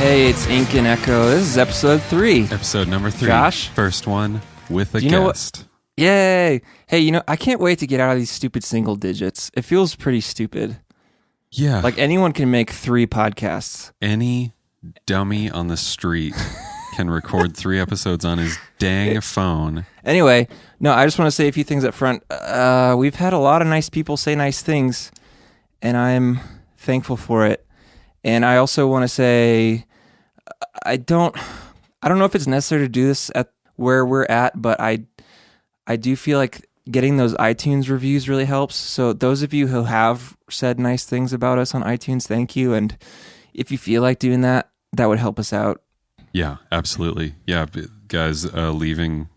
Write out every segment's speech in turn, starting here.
Hey, it's Ink and Echo. This is episode 3. Episode number 3. Josh? First one with a What? guest. Yay! Hey, I can't wait to get out of these stupid single digits. It feels pretty stupid. Yeah. Like anyone can make 3 podcasts. Any dummy on the street can record 3 episodes on his dang phone. Anyway, no, I just want to say a few things up front. We've had a lot of nice people say nice things, and I'm thankful for it. And I also want to say, I don't know if it's necessary to do this at where we're at, but I do feel like getting those iTunes reviews really helps. So those of you who have said nice things about us on iTunes, thank you. And if you feel like doing that, that would help us out. Yeah, absolutely. Yeah, guys, leaving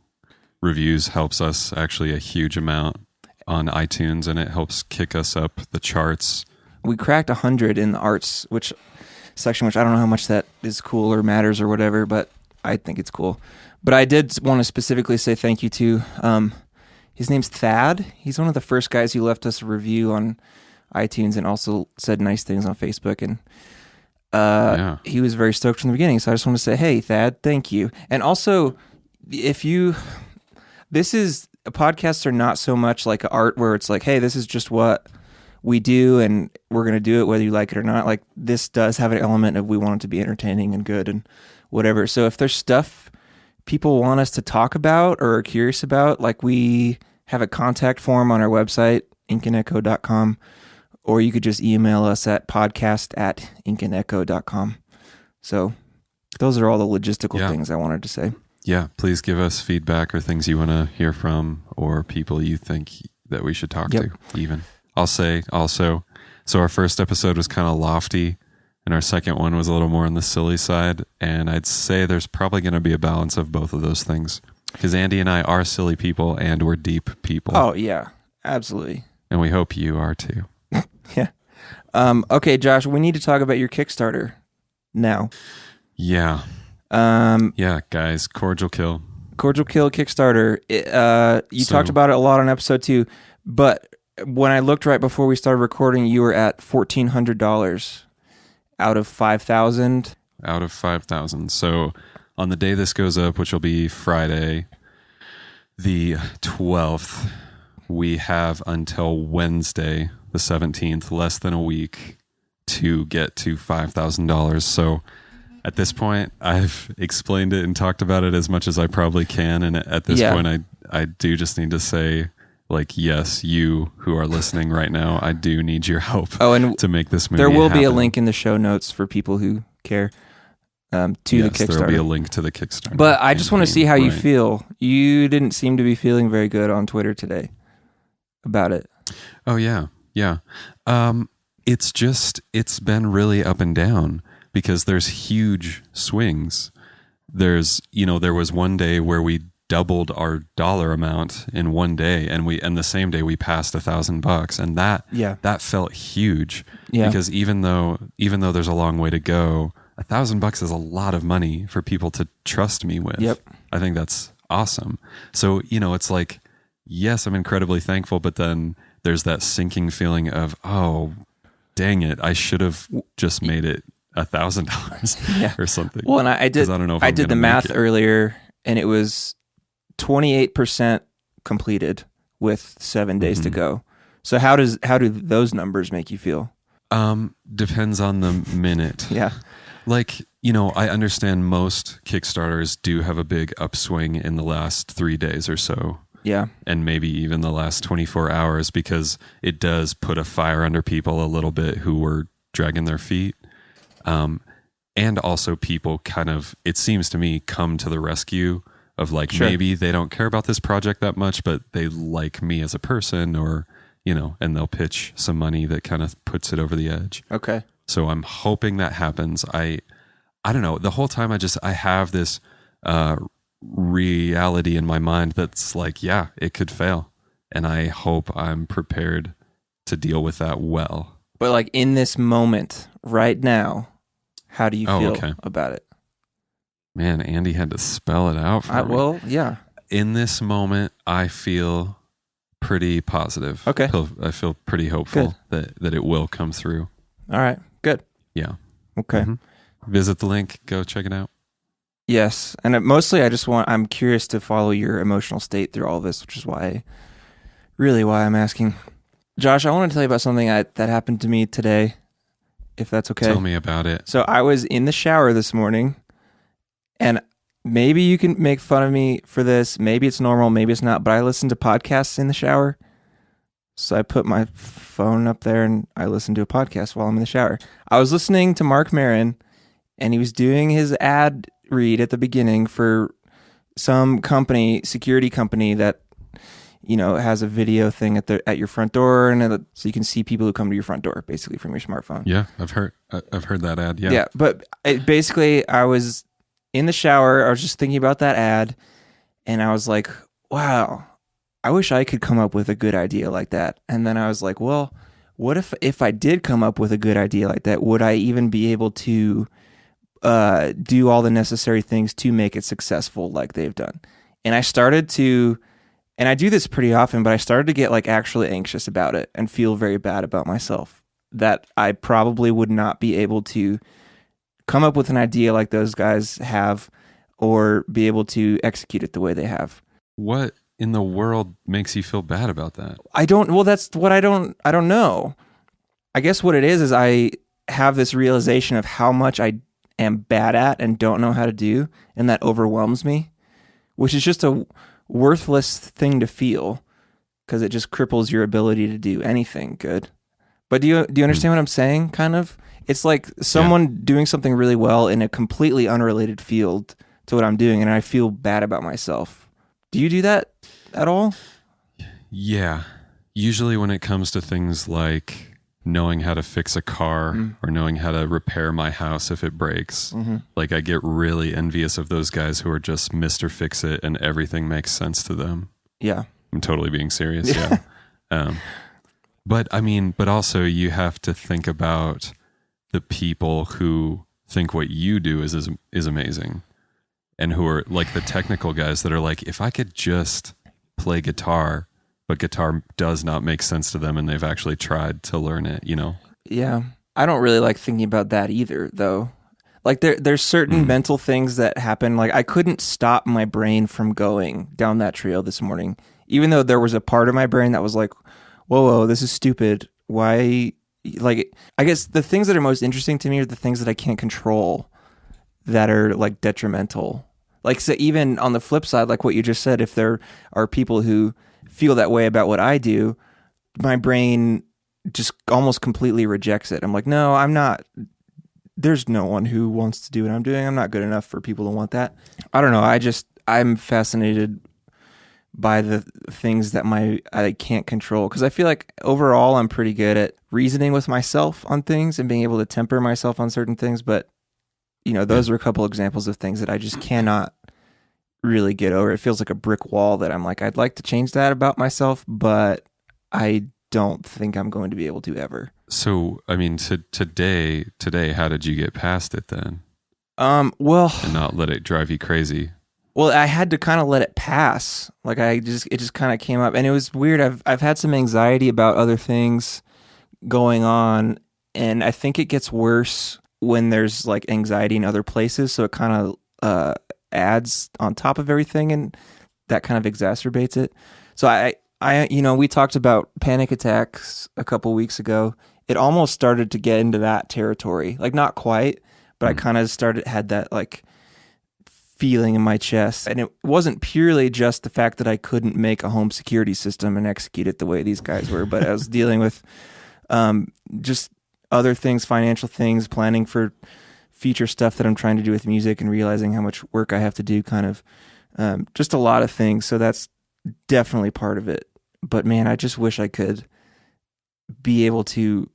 reviews helps us actually a huge amount on iTunes, and it helps kick us up the charts. We cracked 100 in the arts section, which I don't know how much that is cool or matters or whatever, but I think it's cool. But I did want to specifically say thank you to, his name's Thad. He's one of the first guys who left us a review on iTunes and also said nice things on Facebook. And he was very stoked from the beginning. So I just want to say, hey, Thad, thank you. And also, podcasts are not so much like art where it's like, hey, this is just what we do and we're going to do it whether you like it or not. Like, this does have an element of we want it to be entertaining and good and whatever. So if there's stuff people want us to talk about or are curious about, like, we have a contact form on our website, inkandecho.com, or you could just email us at podcast@inkandecho.com. So those are all the logistical things I wanted to say. Yeah, please give us feedback or things you want to hear from or people you think that we should talk to even. I'll say also, so our first episode was kind of lofty and our second one was a little more on the silly side. And I'd say there's probably going to be a balance of both of those things because Andy and I are silly people and we're deep people. Oh, yeah, absolutely. And we hope you are too. Yeah. Okay, Josh, we need to talk about your Kickstarter now. Yeah. Guys, Cordial Kill Kickstarter. You talked about it a lot on episode 2, but when I looked right before we started recording, you were at $1,400 out of 5,000. Out of 5,000. So on the day this goes up, which will be Friday, the 12th, we have until Wednesday, the 17th, less than a week to get to $5,000. So at this point, I've explained it and talked about it as much as I probably can. And at this point, I do just need to say, like, yes, you who are listening right now, I do need your help to make this movie There will happen. be a link in the show notes for people who care to the Kickstarter. There will be a link to the Kickstarter. But I just want to see how you feel. You didn't seem to be feeling very good on Twitter today about it. Oh, yeah. Yeah. It's been really up and down because there's huge swings. There was one day where we doubled our dollar amount in one day, and the same day we passed $1,000, and that felt huge. Yeah. Because even though there's a long way to go, $1,000 is a lot of money for people to trust me with. Yep. I think that's awesome. So it's like, yes, I'm incredibly thankful, but then there's that sinking feeling of, oh, dang it, I should have just made it $1,000 or something. Well, and I did the math earlier, and it was 28% completed with 7 days to go. So how do those numbers make you feel? Depends on the minute. Yeah. Like, I understand most Kickstarters do have a big upswing in the last 3 days or so. Yeah. And maybe even the last 24 hours because it does put a fire under people a little bit who were dragging their feet. And also people kind of, it seems to me, come to the rescue of like, maybe they don't care about this project that much, but they like me as a person or, and they'll pitch some money that kind of puts it over the edge. Okay. So I'm hoping that happens. I don't know. The whole time I have this, reality in my mind that's like, yeah, it could fail. And I hope I'm prepared to deal with that well. But like in this moment right now, how do you feel about it? Man, Andy had to spell it out for me. Well, yeah. In this moment, I feel pretty positive. Okay. I feel pretty hopeful that it will come through. All right. Good. Yeah. Okay. Mm-hmm. visit the link. Go check it out. Yes, and mostly I'm curious to follow your emotional state through all this, which is why I'm asking. Josh, I want to tell you about something that happened to me today, if that's okay. Tell me about it. So I was in the shower this morning, and maybe you can make fun of me for this. Maybe it's normal, maybe it's not, but I listen to podcasts in the shower. So I put my phone up there and I listened to a podcast while I'm in the shower. I was listening to Mark Maron, and he was doing his ad read at the beginning for some company, security company that, you know, has a video thing at your front door, and so you can see people who come to your front door basically from your smartphone. Yeah, I've heard that ad. Yeah. Yeah, but basically I was in the shower, I was just thinking about that ad, and I was like, wow, I wish I could come up with a good idea like that. And then I was like, well, what if I did come up with a good idea like that, would I even be able to do all the necessary things to make it successful like they've done? And I started to, and I do this pretty often, but I started to get like actually anxious about it and feel very bad about myself that I probably would not be able to come up with an idea like those guys have or be able to execute it the way they have. What in the world makes you feel bad about that? That's what I don't know. I guess what it is I have this realization of how much I am bad at and don't know how to do, and that overwhelms me, which is just a worthless thing to feel because it just cripples your ability to do anything good. But do you understand what I'm saying? Kind of. It's like someone doing something really well in a completely unrelated field to what I'm doing, and I feel bad about myself. Do you do that at all? Yeah. Usually when it comes to things like knowing how to fix a car or knowing how to repair my house if it breaks, like I get really envious of those guys who are just Mr. Fix It and everything makes sense to them. Yeah. I'm totally being serious. Yeah. But also you have to think about the people who think what you do is amazing, and who are like the technical guys that are like, if I could just play guitar, but guitar does not make sense to them, and they've actually tried to learn it, you know? Yeah. I don't really like thinking about that either, though. Like there's certain mental things that happen. Like I couldn't stop my brain from going down that trail this morning, even though there was a part of my brain that was like, whoa, this is stupid. Why? Like, I guess the things that are most interesting to me are the things that I can't control that are like detrimental. Like, so even on the flip side, like what you just said, if there are people who feel that way about what I do, my brain just almost completely rejects it. I'm like, no, I'm not. There's no one who wants to do what I'm doing. I'm not good enough for people to want that. I don't know. I'm fascinated by the things that I can't control, because I feel like overall I'm pretty good at reasoning with myself on things and being able to temper myself on certain things. But, you know, those are a couple examples of things that I just cannot really get over. It feels like a brick wall that I'm like, I'd like to change that about myself, but I don't think I'm going to be able to ever. So, I mean, today, how did you get past it then? Well, and not let it drive you crazy. Well, I had to kind of let it pass. Like it just kind of came up, and it was weird. I've had some anxiety about other things going on, and I think it gets worse when there's like anxiety in other places. So it kind of adds on top of everything, and that kind of exacerbates it. So I we talked about panic attacks a couple weeks ago. It almost started to get into that territory, like not quite, but I kind of had that like feeling in my chest. And it wasn't purely just the fact that I couldn't make a home security system and execute it the way these guys were, but I was dealing with just other things, financial things, planning for future stuff that I'm trying to do with music and realizing how much work I have to do, kind of just a lot of things. So that's definitely part of it. But man, I just wish I could be able to,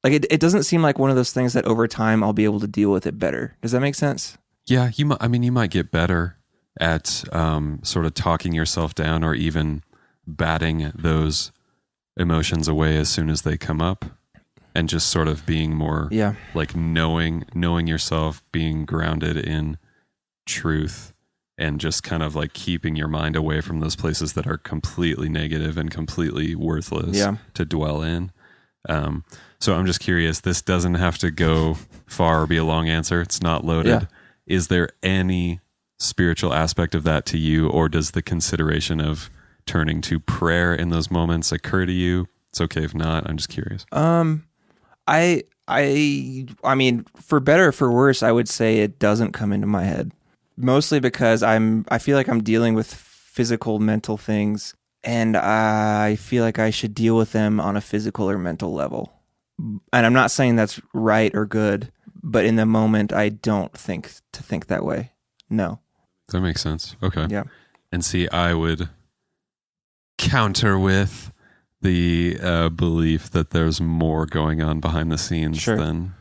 like, it doesn't seem like one of those things that over time I'll be able to deal with it better. Does that make sense? Yeah, you might get better at sort of talking yourself down, or even batting those emotions away as soon as they come up, and just sort of being more like knowing yourself, being grounded in truth, and just kind of like keeping your mind away from those places that are completely negative and completely worthless to dwell in. So I'm just curious, this doesn't have to go far or be a long answer. It's not loaded. Yeah. Is there any spiritual aspect of that to you, or does the consideration of turning to prayer in those moments occur to you? It's okay if not. I'm just curious. I mean, for better or for worse, I would say it doesn't come into my head. Mostly because I feel like I'm dealing with physical, mental things, and I feel like I should deal with them on a physical or mental level. And I'm not saying that's right or good, but in the moment, I don't think that way. No. That makes sense. Okay. Yeah. And see, I would counter with the belief that there's more going on behind the scenes than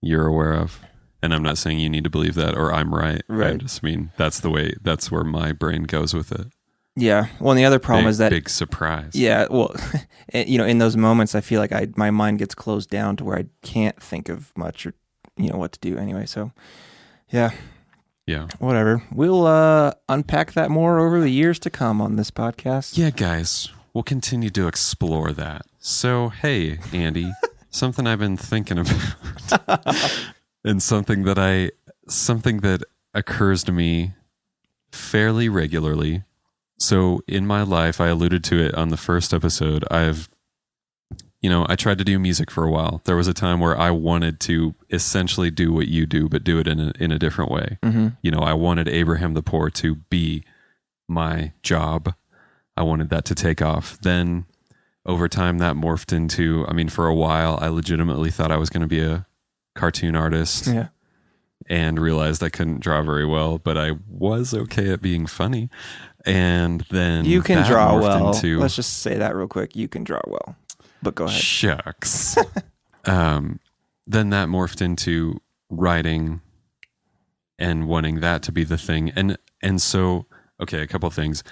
you're aware of. And I'm not saying you need to believe that or I'm right. I just mean that's where my brain goes with it. Yeah. Well, and the other problem is that big surprise. Yeah. Well, in those moments, I feel like my mind gets closed down to where I can't think of much or, what to do anyway. So, yeah. Yeah. Whatever. We'll unpack that more over the years to come on this podcast. Yeah, guys. We'll continue to explore that. So, hey, Andy, something I've been thinking about and something that occurs to me fairly regularly. So in my life, I alluded to it on the first episode. I tried to do music for a while. There was a time where I wanted to essentially do what you do, but do it in a different way. Mm-hmm. I wanted Abraham the Poor to be my job. I wanted that to take off. Then over time that morphed into, for a while, I legitimately thought I was going to be a cartoon artist. Yeah. And realized I couldn't draw very well, but I was okay at being funny. And then you can draw well. Let's just say that real quick. You can draw well, but go ahead. Shucks. Then that morphed into writing and wanting that to be the thing. And so, okay, a couple of things.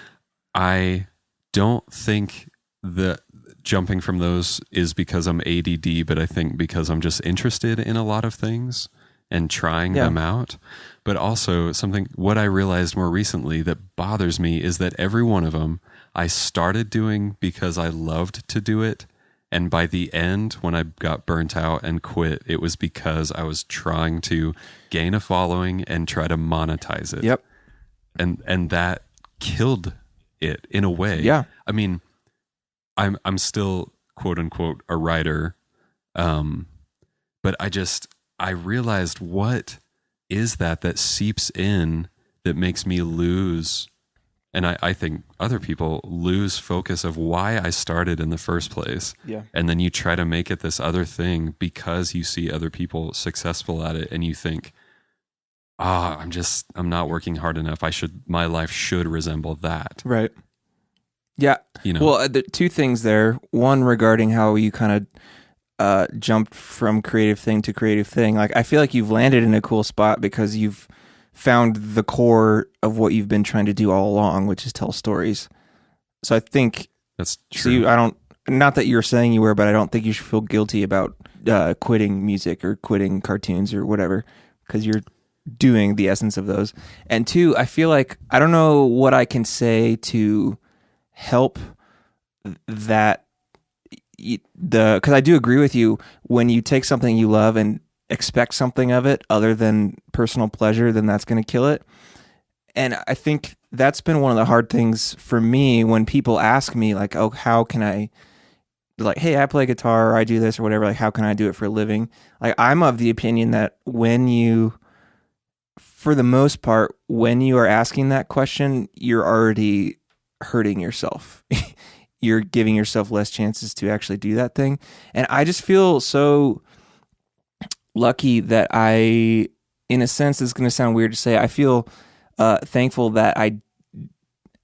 I don't think that jumping from those is because I'm ADD, but I think because I'm just interested in a lot of things and trying them out. But also what I realized more recently that bothers me is that every one of them I started doing because I loved to do it. And by the end, when I got burnt out and quit, it was because I was trying to gain a following and try to monetize it. Yep. And that killed it in a way. Yeah. I'm still quote unquote a writer. But I realized what is that seeps in that makes me lose, and I think other people lose focus of why I started in the first place. Yeah. And then you try to make it this other thing because you see other people successful at it and you think, I'm not working hard enough. My life should resemble that. Right. Yeah. Well, the two things there. One regarding how you kind of jumped from creative thing to creative thing. Like, I feel like you've landed in a cool spot because you've found the core of what you've been trying to do all along, which is tell stories. So I think that's true. So not that you're saying you were, but I don't think you should feel guilty about quitting music or quitting cartoons or whatever, because you're doing the essence of those. And two, I feel like I don't know what I can say to help that. Because I do agree with you, when you take something you love and expect something of it other than personal pleasure, then that's going to kill it. And I think that's been one of the hard things for me when people ask me like, oh, how can I, like, hey, I play guitar or I do this or whatever, like, how can I do it for a living? Like, I'm of the opinion that for the most part, when you are asking that question, you're already hurting yourself. You're giving yourself less chances to actually do that thing. And I just feel so lucky that in a sense, it's going to sound weird to say, I feel thankful that I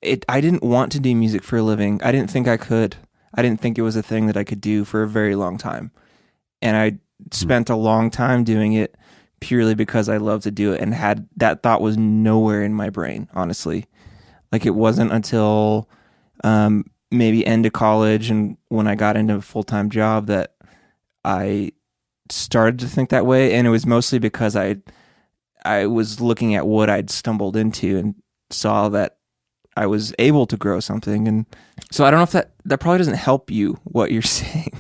didn't want to do music for a living. I didn't think I could. I didn't think it was a thing that I could do for a very long time. And I spent a long time doing it purely because I love to do it, and had that thought was nowhere in my brain, honestly. Like, it wasn't until maybe end of college and when I got into a full-time job that I started to think that way. And it was mostly because I was looking at what I'd stumbled into and saw that I was able to grow something. And so I don't know if that probably doesn't help you, what you're saying.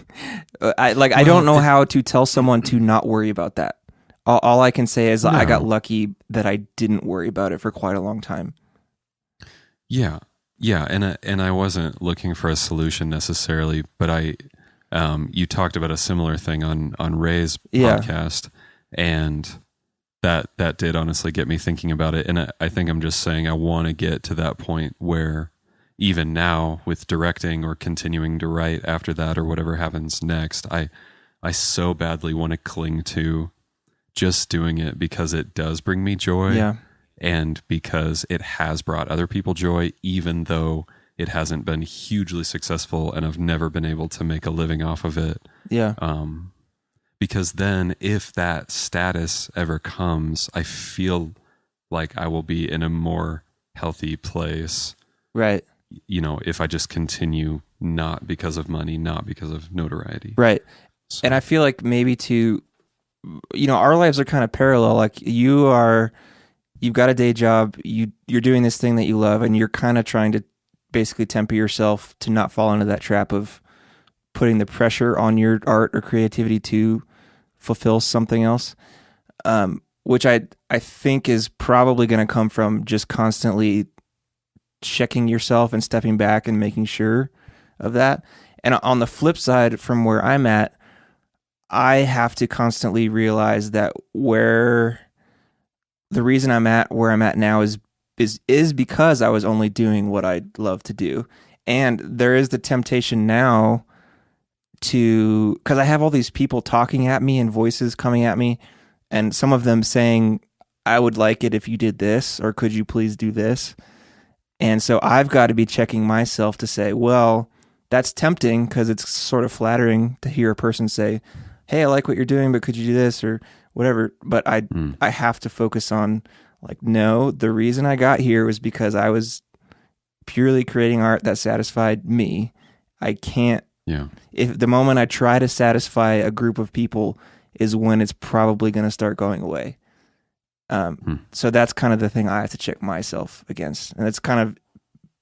I don't know how to tell someone to not worry about that. All I can say is I got lucky that I didn't worry about it for quite a long time. Yeah. And I wasn't looking for a solution necessarily, but you talked about a similar thing on Ray's podcast, and that did honestly get me thinking about it. And I think I'm just saying I want to get to that point where even now with directing or continuing to write after that or whatever happens next, I so badly want to cling to just doing it because it does bring me joy. Yeah. And because it has brought other people joy, even though it hasn't been hugely successful and I've never been able to make a living off of it. Yeah. Because then if that status ever comes, I feel like I will be in a more healthy place. Right. If I just continue, not because of money, not because of notoriety. Right. So. And I feel like maybe our lives are kind of parallel. Like you've got a day job, you're doing this thing that you love, and you're kind of trying to basically temper yourself to not fall into that trap of putting the pressure on your art or creativity to fulfill something else, which I think is probably going to come from just constantly checking yourself and stepping back and making sure of that. And on the flip side, from where I'm at, I have to constantly realize that the reason I'm at where I'm at now is because I was only doing what I love to do. And there is the temptation now because I have all these people talking at me and voices coming at me, and some of them saying, I would like it if you did this, or could you please do this? And so I've got to be checking myself to say, well, that's tempting because it's sort of flattering to hear a person say, hey, I like what you're doing, but could you do this or whatever? But I have to focus on like, no, the reason I got here was because I was purely creating art that satisfied me. I can't. Yeah. If the moment I try to satisfy a group of people is when it's probably going to start going away. So that's kind of the thing I have to check myself against. And it's kind of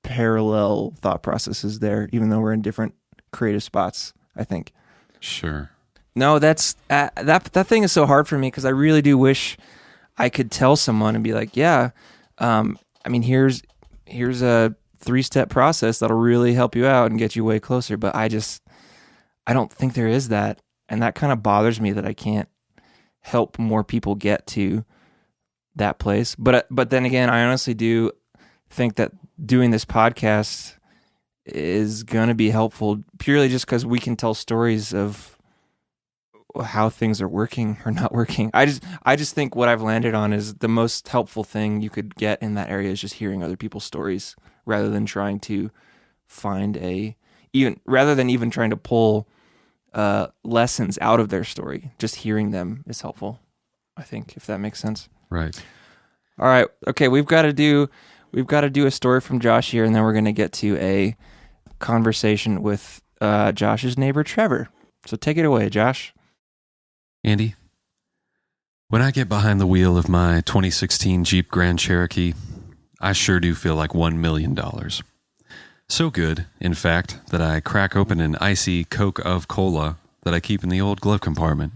parallel thought processes there, even though we're in different creative spots, I think. Sure. No, that thing is so hard for me because I really do wish I could tell someone and be like, yeah, here's a 3-step process that'll really help you out and get you way closer. But I don't think there is that. And that kind of bothers me that I can't help more people get to that place. But then again, I honestly do think that doing this podcast is going to be helpful purely just because we can tell stories of how things are working or not working. I just think what I've landed on is the most helpful thing you could get in that area is just hearing other people's stories rather than trying to find rather than even trying to pull lessons out of their story. Just hearing them is helpful, I think, if that makes sense. Right. All right. Okay, we've got to do a story from Josh here, and then we're going to get to a conversation with Josh's neighbor Trevr. So take it away, Josh. Andy, when I get behind the wheel of my 2016 Jeep Grand Cherokee, I sure do feel like $1 million. So good, in fact, that I crack open an icy Coke of Cola that I keep in the old glove compartment.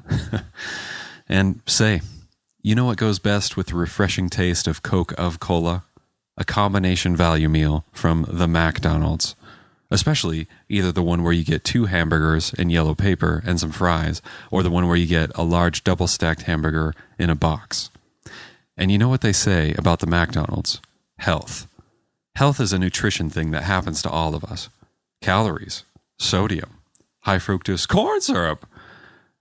And say, you know what goes best with the refreshing taste of Coke of Cola? A combination value meal from the McDonald's. Especially either the one where you get 2 hamburgers in yellow paper and some fries, or the one where you get a large double-stacked hamburger in a box. And you know what they say about the McDonald's? Health. Health is a nutrition thing that happens to all of us. Calories, sodium, high fructose corn syrup,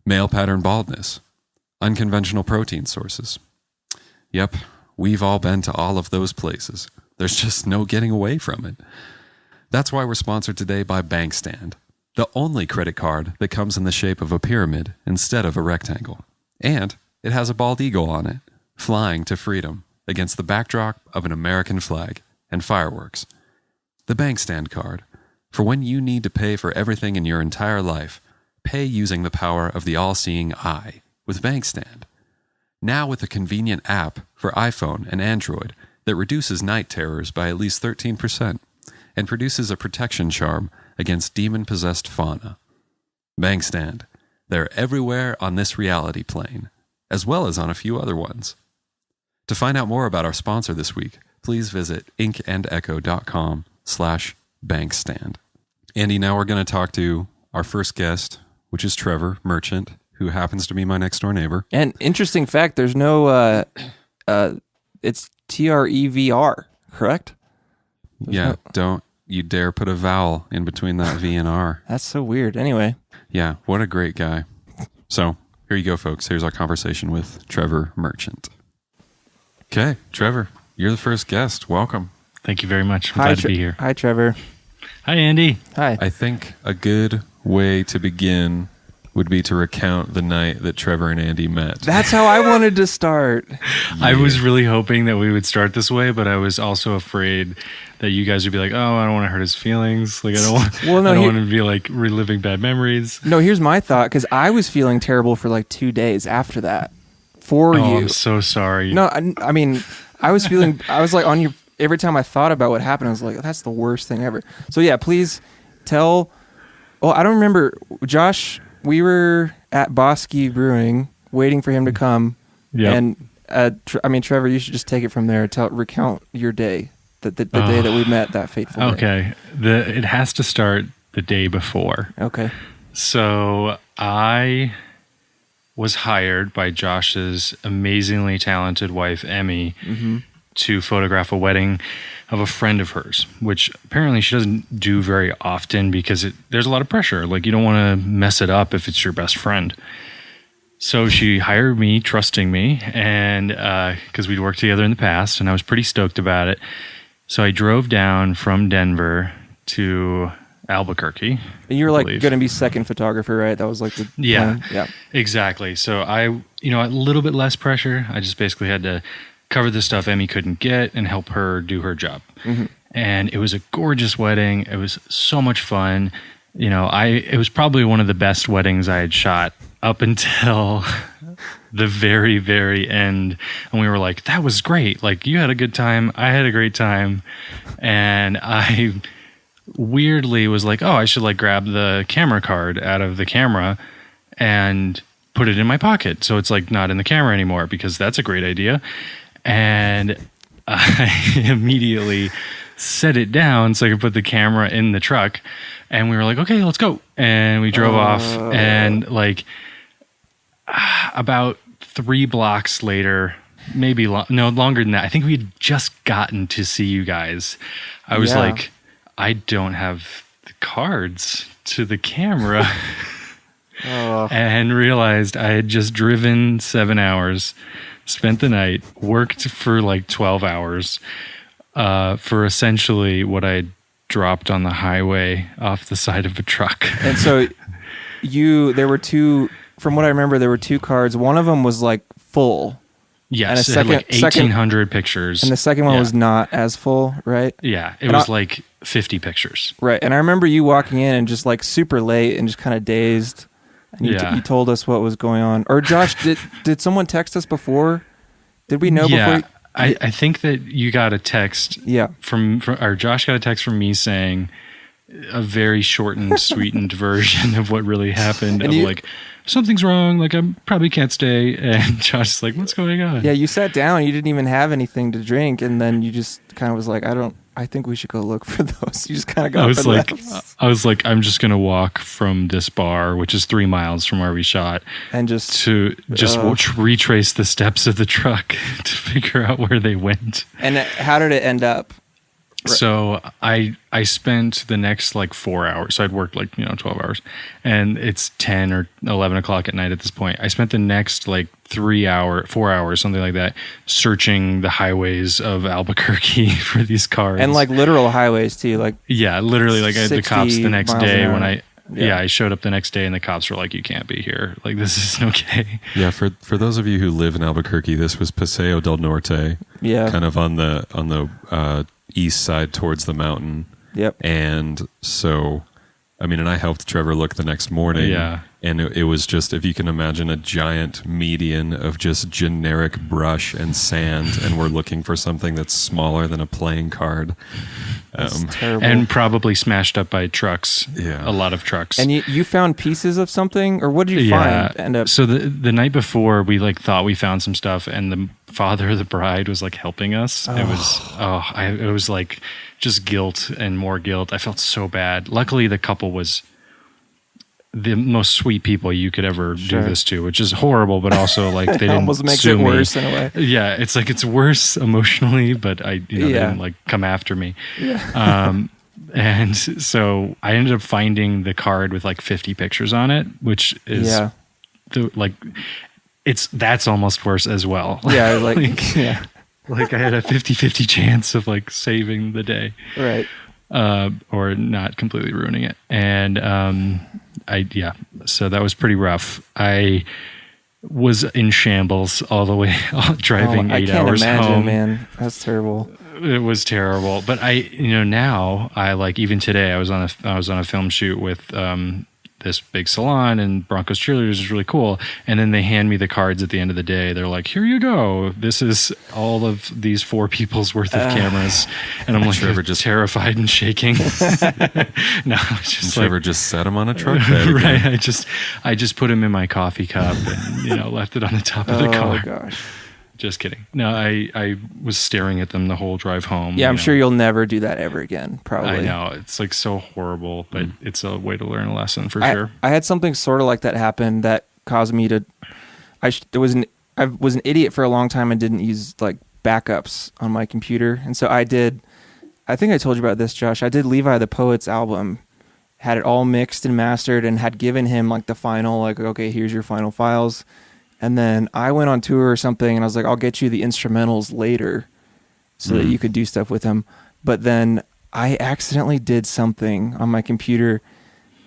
male pattern baldness, unconventional protein sources. Yep, we've all been to all of those places. There's just no getting away from it. That's why we're sponsored today by Bankstand, the only credit card that comes in the shape of a pyramid instead of a rectangle. And it has a bald eagle on it, flying to freedom against the backdrop of an American flag and fireworks. The Bankstand card, for when you need to pay for everything in your entire life, pay using the power of the all-seeing eye with Bankstand. Now with a convenient app for iPhone and Android that reduces night terrors by at least 13% and produces a protection charm against demon-possessed fauna. Bankstand. They're everywhere on this reality plane, as well as on a few other ones. To find out more about our sponsor this week, please visit inkandecho.com/bankstand. Andy, now we're going to talk to our first guest, which is Trevr, merchant, who happens to be my next door neighbor. And interesting fact, there's no, it's Trevr, correct? Don't you dare put a vowel in between that V and R. That's so weird. Anyway. Yeah, what a great guy. So, here you go, folks. Here's our conversation with Trevr, merchant. Okay, Trevr, you're the first guest. Welcome. Thank you very much. I'm glad to be here. Hi, Trevr. Hi, Andy. Hi. I think a good way to begin would be to recount the night that Trevr and Andy met. That's how I wanted to start. Yeah. I was really hoping that we would start this way, but I was also afraid that you guys would be like, "Oh, I don't want to hurt his feelings. Like, I don't want. I don't want to be like reliving bad memories." No, here's my thought, because I was feeling terrible for like 2 days after that. You. I'm so sorry. No, I mean, I was like on your. Every time I thought about what happened, I was like, "That's the worst thing ever." So yeah, please tell. Well, I don't remember, Josh. We were at Bosque Brewing waiting for him to come. Yeah. And Trevr, you should just take it from there. Recount your day, the day that we met, that fateful day. Okay. It has to start the day before. Okay. So I was hired by Josh's amazingly talented wife, Emmy, to photograph a wedding of a friend of hers, which apparently she doesn't do very often because there's a lot of pressure. Like, you don't want to mess it up if it's your best friend. So she hired me, trusting me, and because we'd worked together in the past, and I was pretty stoked about it. So I drove down from Denver to Albuquerque. And you were like going to be second photographer, right? That was like the plan. Yeah, exactly. So a little bit less pressure. I just basically had to cover the stuff Emmy couldn't get and help her do her job. Mm-hmm. And it was a gorgeous wedding. It was so much fun. It was probably one of the best weddings I had shot up until the very, very end. And we were like, that was great. Like, you had a good time. I had a great time. And I weirdly was like, oh, I should like grab the camera card out of the camera and put it in my pocket. So it's like not in the camera anymore, because that's a great idea. And I immediately set it down so I could put the camera in the truck. And we were like, okay, let's go. And we drove off. And like about 3 blocks later, maybe longer than that, I think we had just gotten to see you guys. I was like, I don't have the cards to the camera. And realized I had just driven 7 hours, spent the night, worked for like 12 hours for essentially what I dropped on the highway off the side of a truck. And so there were 2, from what I remember, there were 2 cards. One of them was like full. Yes, and it had like 1,800 pictures. And the second one was not as full, right? Yeah, it was like 50 pictures. Right, and I remember you walking in and just like super late and just kind of dazed. And you told us what was going on. Or Josh, did someone text us before? Did we know before? I think that you got a text or Josh got a text from me saying a very shortened, sweetened version of what really happened. And like, something's wrong, like I probably can't stay. And Josh's like, what's going on? Yeah, you sat down, you didn't even have anything to drink, and then you just kind of was like, I think we should go look for those. You just kind of got I was like, I'm just going to walk from this bar, which is 3 miles from where we shot, and just retrace the steps of the truck to figure out where they went. And how did it end up? So I spent the next like 4 hours. So I'd worked like 12 hours, and it's 10 or 11 o'clock at night at this point. I spent the next like 4 hours, something like that, searching the highways of Albuquerque for these cars, and like literal highways too. Like literally, like I had the cops the next day when I showed up the next day, and the cops were like, "You can't be here. Like, this isn't okay." Yeah, for those of you who live in Albuquerque, this was Paseo del Norte. Yeah, kind of on the east side towards the mountain. Yep. And so, and I helped Trevr look the next morning. Yeah. And it was just, if you can imagine, a giant median of just generic brush and sand, and we're looking for something that's smaller than a playing card. Terrible. And probably smashed up by trucks. Yeah. A lot of trucks. And you found pieces of something, or what did you find? End up. So the night before, we like thought we found some stuff, and the father of the bride was like helping us. It was like just guilt and more guilt. I felt so bad. Luckily, the couple was the most sweet people you could ever do this to, which is horrible, but also like they didn't almost makes sue it me. worse in a way. Yeah, it's like it's worse emotionally, but they didn't like come after me. Yeah. And so I ended up finding the card with like 50 pictures on it, which is that's almost worse as well. Yeah, like like I had a 50-50 chance of like saving the day. Right. Or not completely ruining it. And so that was pretty rough. I was in shambles all the way driving 8 hours home. I can't imagine, man. That's terrible. It was terrible. But now I like, even today I was on a film shoot with this big salon, and Broncos cheerleaders is really cool. And then they hand me the cards at the end of the day. They're like, here you go. This is all of these 4 people's worth of cameras. And I'm like, Trevr just terrified and shaking. No, it's just Trevr like, just set him on a truck bed. Right. I just put him in my coffee cup and, left it on the top of the car. Oh gosh. Just kidding. No, I was staring at them the whole drive home. Yeah, I'm sure you'll never do that ever again, probably. I know. It's like so horrible, but it's a way to learn a lesson for sure. I had something sort of like that happen that caused me to... I was an idiot for a long time and didn't use like backups on my computer. And so I think I told you about this, Josh. I did Levi the Poet's album, had it all mixed and mastered, and had given him like the final, like, okay, here's your final files. And then I went on tour or something, and I was like, I'll get you the instrumentals later so that you could do stuff with them. But then I accidentally did something on my computer,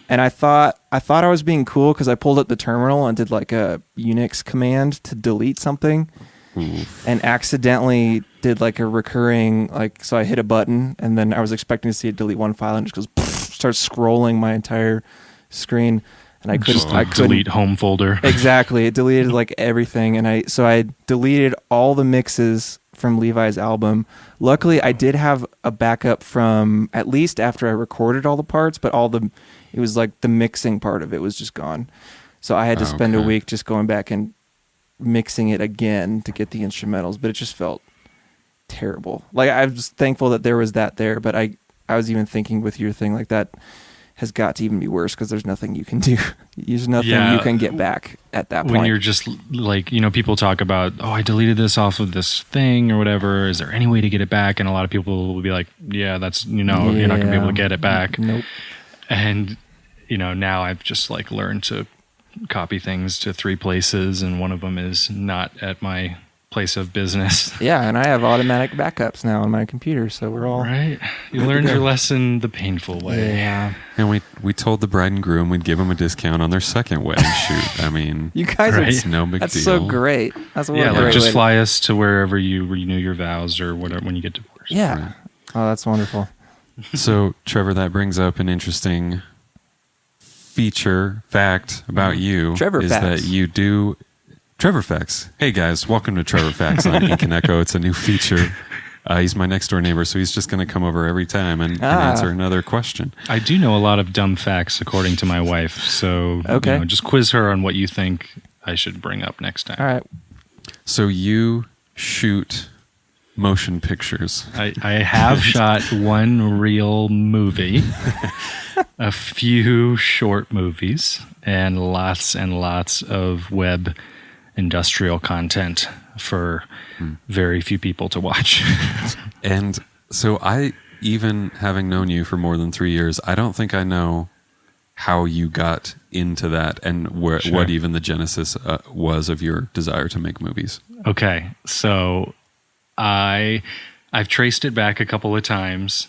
and I thought I was being cool because I pulled up the terminal and did like a Unix command to delete something. Oof. And accidentally did like a recurring, like, so I hit a button, and then I was expecting to see it delete one file, and it just goes, starts scrolling my entire screen. And I couldn't delete home folder. Exactly. It deleted like everything. And I deleted all the mixes from Levi's album. Luckily I did have a backup from at least after I recorded all the parts, but it was like the mixing part of it was just gone. So I had to spend a week just going back and mixing it again to get the instrumentals, but it just felt terrible. Like, I was thankful that there was that there, but I was even thinking with your thing like that has got to even be worse because there's nothing you can do. There's nothing you can get back at that point. When you're just like, people talk about, I deleted this off of this thing or whatever. Is there any way to get it back? And a lot of people will be like, yeah, that's, you're not going to be able to get it back. Nope. And, now I've just like learned to copy things to 3 places, and one of them is not at my place of business. Yeah, and I have automatic backups now on my computer, so we're all right. You learned your lesson the painful way. Yeah. And we told the bride and groom we'd give them a discount on their second wedding shoot. I mean, you guys, it's no big deal. That's so great. That's a like great just way fly us to wherever you renew your vows or whatever when you get divorced. Yeah. Right. Oh, that's wonderful. So, Trevr, that brings up an interesting fact about you. Trevr is facts. that you do Trevr Facts. Hey guys, welcome to Trevr Facts on Ink and Echo. It's a new feature. He's my next door neighbor, so he's just going to come over every time and answer another question. I do know a lot of dumb facts, according to my wife. So just quiz her on what you think I should bring up next time. All right. So you shoot motion pictures. I have shot one real movie, a few short movies, and lots of web industrial content for very few people to watch. And so even having known you for more than 3 years, I don't think I know how you got into that and what even the genesis was of your desire to make movies. Okay, so I've traced it back a couple of times,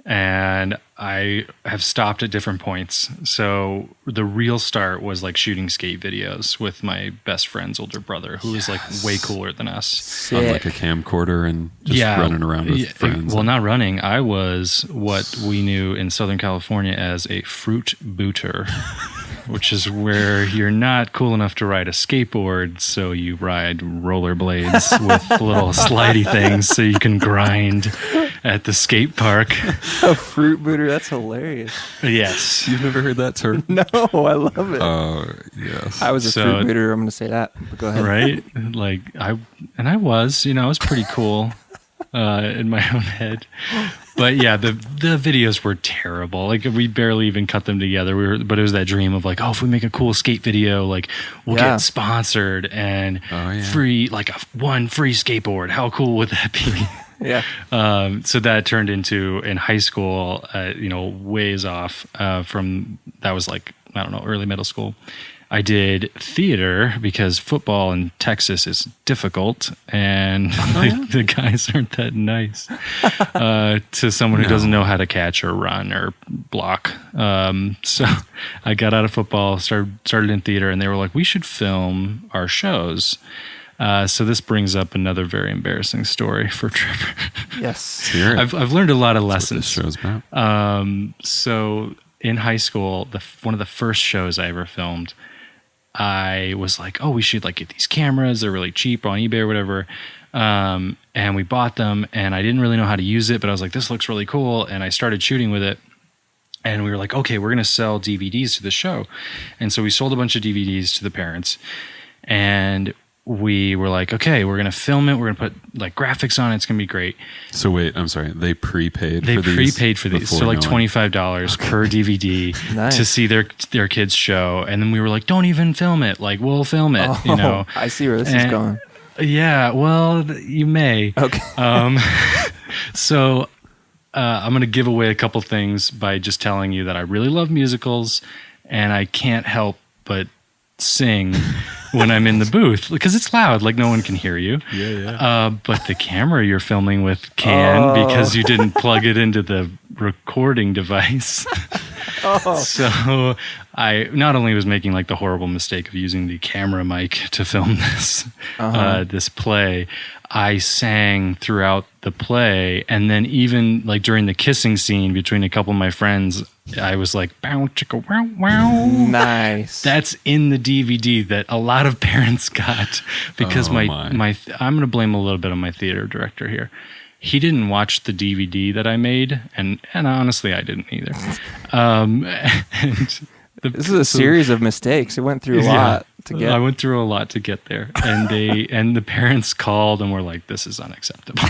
and I have stopped at different points. So the real start was like shooting skate videos with my best friend's older brother, who was like way cooler than us. Sick. On like a camcorder and just running around with friends. Well, not running. I was what we knew in Southern California as a fruit booter. which is where you're not cool enough to ride a skateboard, so you ride rollerblades with little slidey things so you can grind at the skate park. A fruit booter, that's hilarious. Yes. You've never heard that term? No, I love it. Oh, yes. I was a fruit booter, I'm going to say that. But go ahead. Right? Like, I was pretty cool in my own head. But yeah, the videos were terrible. Like, we barely even cut them together. But it was that dream of like, oh, if we make a cool skate video, like we'll get sponsored and free, like one free skateboard. How cool would that be? Yeah. So that turned into, in high school, ways off from, that was like, I don't know, early middle school. I did theater because football in Texas is difficult, and the guys aren't that nice to someone who doesn't know how to catch or run or block. So I got out of football, started in theater, and they were like, we should film our shows. So this brings up another very embarrassing story for Trevor. Yes. I've learned a lot of lessons. That's what this show's about. So in high school, one of the first shows I ever filmed, I was like, oh, we should like get these cameras. They're really cheap on eBay or whatever. And we bought them, and I didn't really know how to use it, but I was like, this looks really cool. And I started shooting with it. And we were like, okay, we're going to sell DVDs to the show. And so we sold a bunch of DVDs to the parents. And we were like, okay, we're going to film it. We're going to put like graphics on it. It's going to be great. So wait, I'm sorry. They prepaid for these. So like $25 per DVD Nice. to see their kids' show. And then we were like, don't even film it. Like, we'll film it, I see where this is going. Yeah, well, you may. Okay. So I'm going to give away a couple things by just telling you that I really love musicals, and I can't help but sing when I'm in the booth because it's loud, like no one can hear you. Yeah. But the camera you're filming with can because you didn't plug it into the recording device. So I not only was making like the horrible mistake of using the camera mic to film this play, I sang throughout the play, and then even like during the kissing scene between a couple of my friends, I was like, bow, chicka, wow, wow. Nice. That's in the DVD that a lot of parents got because my I'm going to blame a little bit on my theater director here. He didn't watch the DVD that I made, and honestly, I didn't either. This is a series of mistakes. It went through a lot to get. I went through a lot to get there, and the parents called and were like, "This is unacceptable,"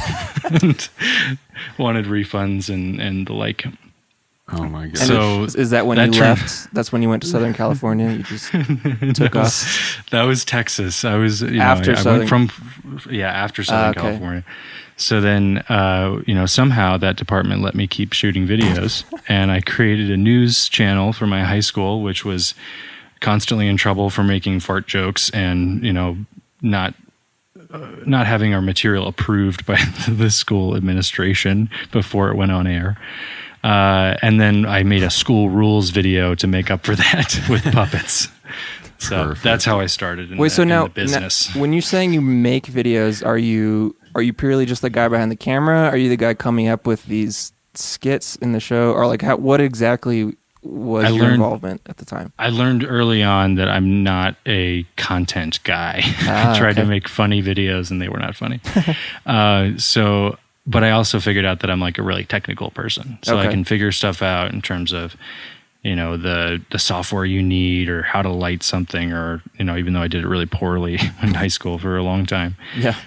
and wanted refunds and the like. Oh my god! So is that when you left? That's when you went to Southern California. You just took off. That was Texas. I was after Southern California. So then, somehow that department let me keep shooting videos, and I created a news channel for my high school, which was constantly in trouble for making fart jokes and, not having our material approved by the school administration before it went on air. And then I made a school rules video to make up for that with puppets. So Perfect. that's how I started in Wait, so now, the business. When you're saying you make videos, are you purely just the guy behind the camera? Are you the guy coming up with these skits in the show? Or like what exactly was your involvement at the time? I learned early on that I'm not a content guy. I tried to make funny videos and they were not funny. But I also figured out that I'm like a really technical person. So I can figure stuff out in terms of, the software you need or how to light something or, even though I did it really poorly in high school for a long time. Yeah.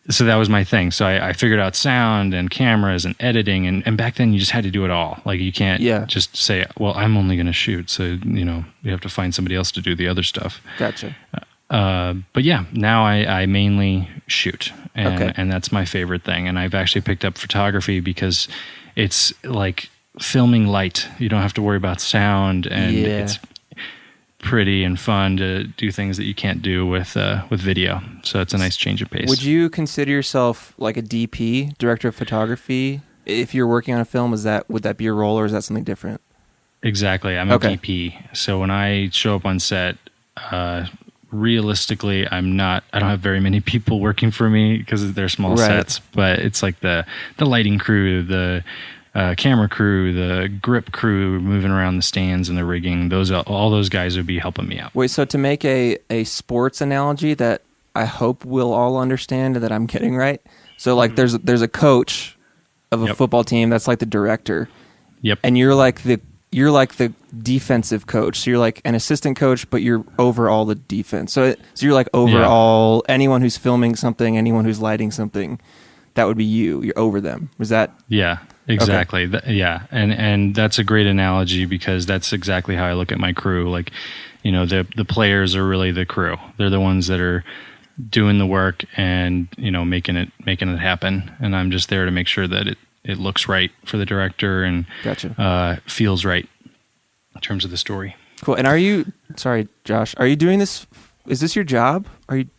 So that was my thing. So I figured out sound and cameras and editing. And back then you just had to do it all. Like you can't just say, well, I'm only going to shoot. So, you have to find somebody else to do the other stuff. Gotcha. But yeah, now I mainly shoot and that's my favorite thing. And I've actually picked up photography because it's like filming light. You don't have to worry about sound and it's pretty and fun to do things that you can't do with video. So it's a nice change of pace. Would you consider yourself like a DP, director of photography? If you're working on a film, would that be your role or is that something different? Exactly. I'm a DP. So when I show up on set, realistically, I don't have very many people working for me because they're small sets, but it's like the lighting crew, the camera crew, the grip crew moving around the stands and the rigging. All those guys would be helping me out. Wait, so to make a sports analogy that I hope we'll all understand and that I'm getting right. So like there's a coach of a football team that's like the director. Yep. And you're like the defensive coach. So you're like an assistant coach, but you're over all the defense. So you're like over all anyone who's filming something, anyone who's lighting something. That would be you. You're over them. Was that? Yeah, exactly. Okay. And that's a great analogy because that's exactly how I look at my crew. Like, you know, the players are really the crew. They're the ones that are doing the work and, you know, making it happen. And I'm just there to make sure that it looks right for the director and feels right in terms of the story. Cool. And sorry, Josh, are you doing this? Is this your job?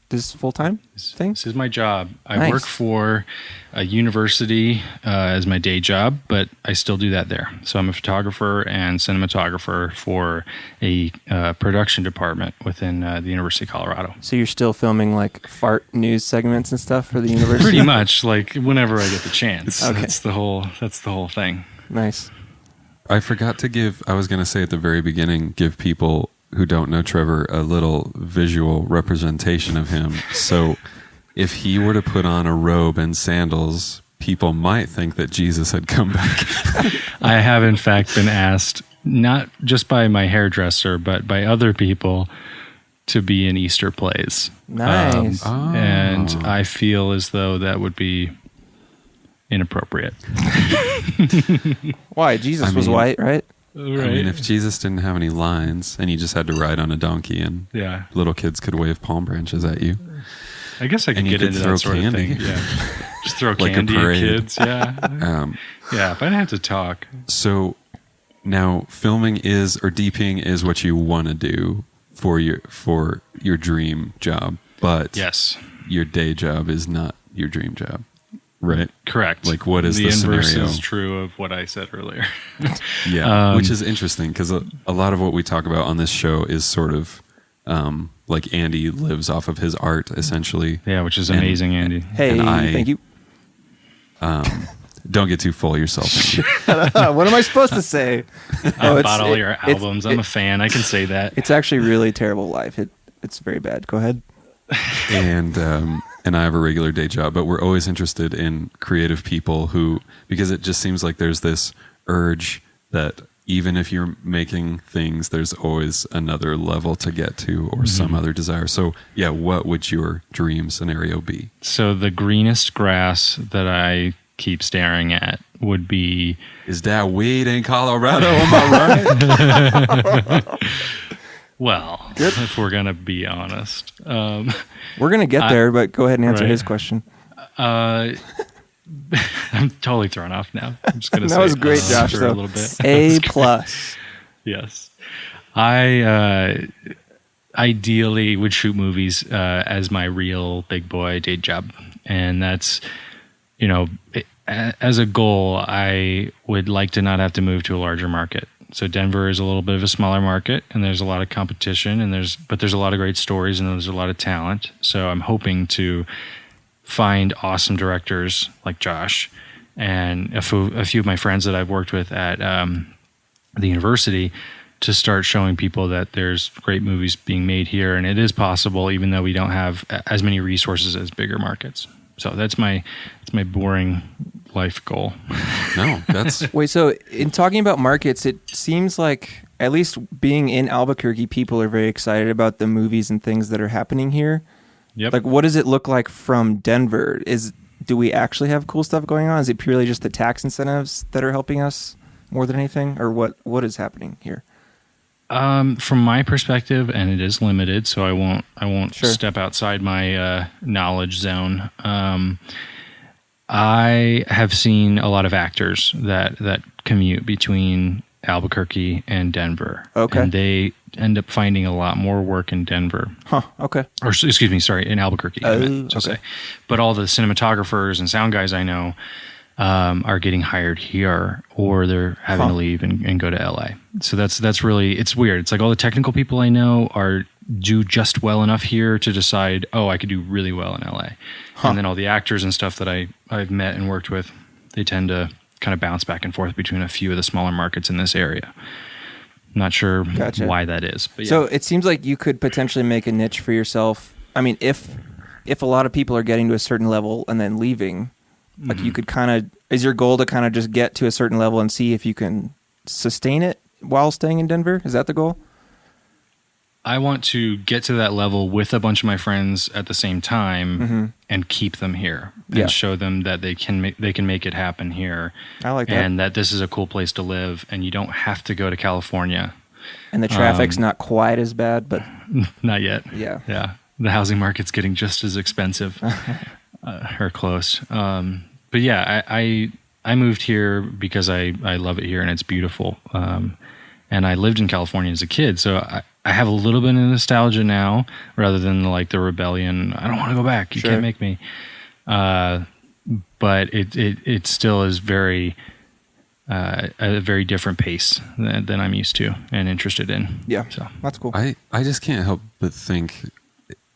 This full-time thing? This is my job. I Nice. work for a university as my day job, but I still do that there. So I'm a photographer and cinematographer for a production department within the University of Colorado. So you're still filming like fart news segments and stuff for the university? Pretty much, like whenever I get the chance. Okay. That's the whole thing. Nice. I forgot to I was going to say at the very beginning, give people who don't know Trevr a little visual representation of him. So if he were to put on a robe and sandals, people might think that Jesus had come back. I have in fact been asked, not just by my hairdresser, but by other people, to be in Easter plays. Nice. And I feel as though that would be inappropriate. Why? Jesus was white, right? Right. I mean, if Jesus didn't have any lines and you just had to ride on a donkey and little kids could wave palm branches at you. I guess I could get into that sort of thing. Yeah. Just throw Like candy a at parade. kids. Yeah. Yeah, but I have to talk. So now filming or DPing is what you want to do for your dream job, but yes, your day job is not your dream job. Right. Correct. Like, what is the inverse scenario? is true of what I said earlier. Yeah, which is interesting because a lot of what we talk about on this show is sort of like Andy lives off of his art, essentially. Yeah, which is amazing, Andy. Hey, thank you. Don't get too full of yourself. What am I supposed to say? I bought all your albums. I'm a fan. I can say that. It's actually really terrible life. It's very bad. Go ahead. And I have a regular day job, but we're always interested in creative people because it just seems like there's this urge that even if you're making things, there's always another level to get to or some other desire. So yeah, what would your dream scenario be? So the greenest grass that I keep staring at would be... Is that weed in Colorado? Am I right? Well, if we're going to be honest. We're going to get there, but go ahead and answer his question. I'm totally thrown off now. I'm just going to say that was great, Josh. for a little bit. A plus. Yes. I ideally would shoot movies as my real big boy day job. And that's, you know, as a goal, I would like to not have to move to a larger market. So Denver is a little bit of a smaller market, and there's a lot of competition, but there's a lot of great stories, and there's a lot of talent. So I'm hoping to find awesome directors like Josh and a few of my friends that I've worked with at the university to start showing people that there's great movies being made here, and it is possible, even though we don't have as many resources as bigger markets. So that's my boring life goal. No, that's... Wait, so in talking about markets, it seems like, at least being in Albuquerque, people are very excited about the movies and things that are happening here. Yep. Like, what does it look like from Denver? Do we actually have cool stuff going on? Is it purely just the tax incentives that are helping us more than anything? Or what is happening here? From my perspective, and it is limited, so I won't step outside my knowledge zone. I have seen a lot of actors that commute between Albuquerque and Denver. Okay. And they end up finding a lot more work in Denver. Huh, okay. Or, excuse me, sorry, in Albuquerque, I meant to say. But all the cinematographers and sound guys I know are getting hired here, or they're having to leave and go to LA. So that's really, it's weird. It's like all the technical people I know do just well enough here to decide, oh, I could do really well in LA. And then all the actors and stuff that I've met and worked with, they tend to kind of bounce back and forth between a few of the smaller markets in this area. Not sure why that is. But yeah. So it seems like you could potentially make a niche for yourself. I mean, if a lot of people are getting to a certain level and then leaving, like you could kind of, is your goal to kind of just get to a certain level and see if you can sustain it while staying in Denver? Is that the goal? I want to get to that level with a bunch of my friends at the same time and keep them here and show them that they can make it happen here. I like that. And that this is a cool place to live and you don't have to go to California. And the traffic's not quite as bad, but not yet. Yeah. Yeah. The housing market's getting just as expensive or close. But yeah, I moved here because I love it here and it's beautiful. And I lived in California as a kid, so I have a little bit of nostalgia now, rather than like the rebellion. I don't want to go back. You can't make me. But it still is very a very different pace than I'm used to and interested in. Yeah, so that's cool. I just can't help but think,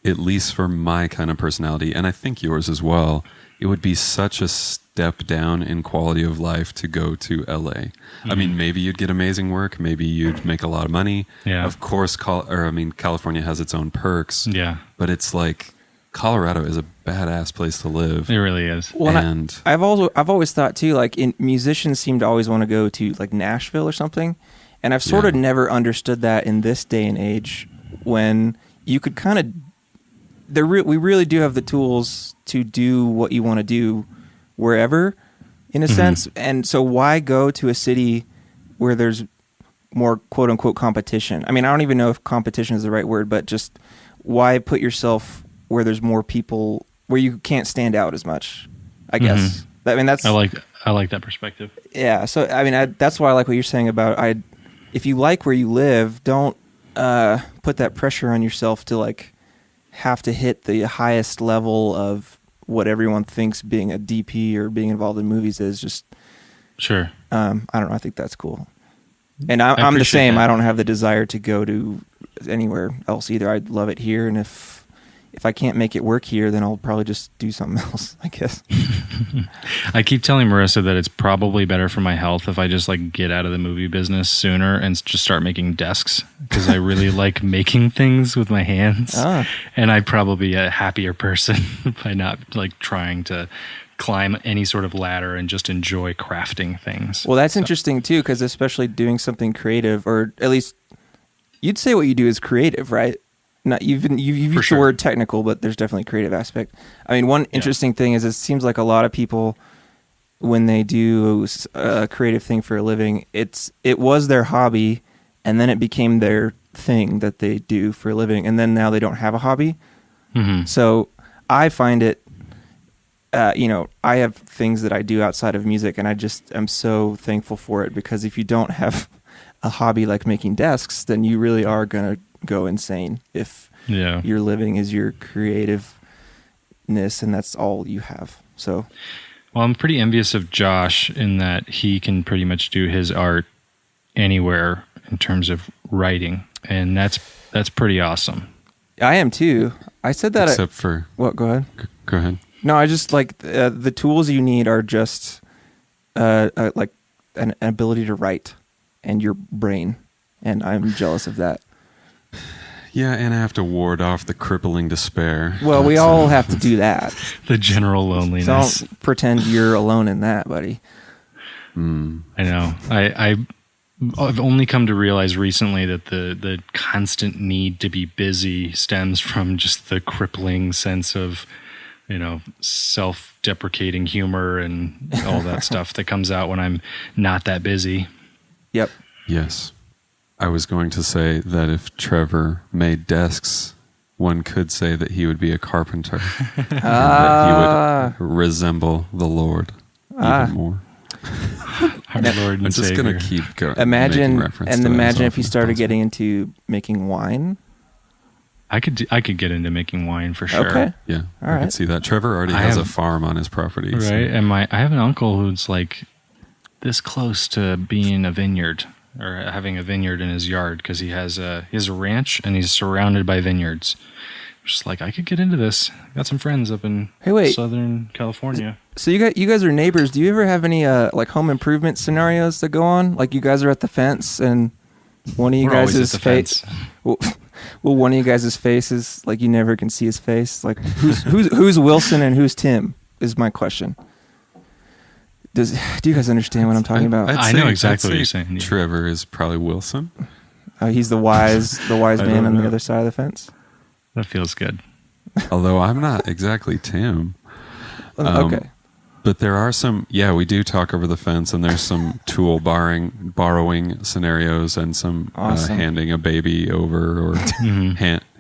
at least for my kind of personality, and I think yours as well, it would be such a step down in quality of life to go to LA. I mean, maybe you'd get amazing work. Maybe you'd make a lot of money. Yeah. Of course, California has its own perks. Yeah. But it's like Colorado is a badass place to live. It really is. Well, and I've always thought too, like musicians seem to always want to go to like Nashville or something. And I've sort of never understood that in this day and age when you could kind of, we really do have the tools to do what you want to do wherever, in a sense. And so why go to a city where there's more quote unquote competition? I mean, I don't even know if competition is the right word, but just why put yourself where there's more people, where you can't stand out as much, I guess. I mean, I like that perspective. Yeah. So, I mean, that's why I like what you're saying about, if you like where you live, don't put that pressure on yourself to like have to hit the highest level of what everyone thinks being a DP or being involved in movies is. Just sure. I don't know. I think that's cool. And I'm the same. That. I don't have the desire to go to anywhere else either. I love it here, and if I can't make it work here, then I'll probably just do something else, I guess. I keep telling Marissa that it's probably better for my health if I just like get out of the movie business sooner and just start making desks, because I really like making things with my hands. And I'd probably be a happier person by not like trying to climb any sort of ladder and just enjoy crafting things. Well, that's interesting too, because especially doing something creative, or at least you'd say what you do is creative, right? Not you've used the word technical, but there's definitely a creative aspect. I mean, one interesting thing is it seems like a lot of people, when they do a creative thing for a living, it was their hobby, and then it became their thing that they do for a living, and then now they don't have a hobby. So I find it, I have things that I do outside of music, and I'm so thankful for it, because if you don't have a hobby like making desks, then you really are gonna go insane if your living is your creativeness and that's all you have. So, well, I'm pretty envious of Josh in that he can pretty much do his art anywhere in terms of writing, and that's pretty awesome. I am too. I said that except for what? Go ahead. Go ahead. No, I just like the tools you need are just like an ability to write and your brain, and I'm jealous of that. Yeah, and I have to ward off the crippling despair. Well, we all have to do that. The general loneliness. Don't pretend you're alone in that, buddy. I know. I've only come to realize recently that the constant need to be busy stems from just the crippling sense of, self-deprecating humor and all that stuff that comes out when I'm not that busy. Yep. Yes. I was going to say that if Trevr made desks, one could say that he would be a carpenter. And that he would resemble the Lord even more. Our Lord and I'm just Savior. going to keep going. Imagine if he started getting into making wine. I could get into making wine for sure. Okay. Yeah, all I right. could see that. Trevr already has a farm on his property. Right, so. and I have an uncle who's like this close to being a vineyard, or having a vineyard in his yard, because he has a ranch and he's surrounded by vineyards. just like, I could get into this. Got some friends up in Southern California. So you guys are neighbors. Do you ever have any like home improvement scenarios that go on? Like you guys are at the fence and one of you guys' face. Well, one of you guys' face is like you never can see his face. Like who's Wilson and who's Tim is my question. Do you guys understand what I'm talking about? I know exactly what you're saying. Trevr is probably Wilson. He's the wise man on the other side of the fence. That feels good. Although I'm not exactly Tim. Okay. But there are some, we do talk over the fence, and there's some tool borrowing scenarios, and some handing a baby over, or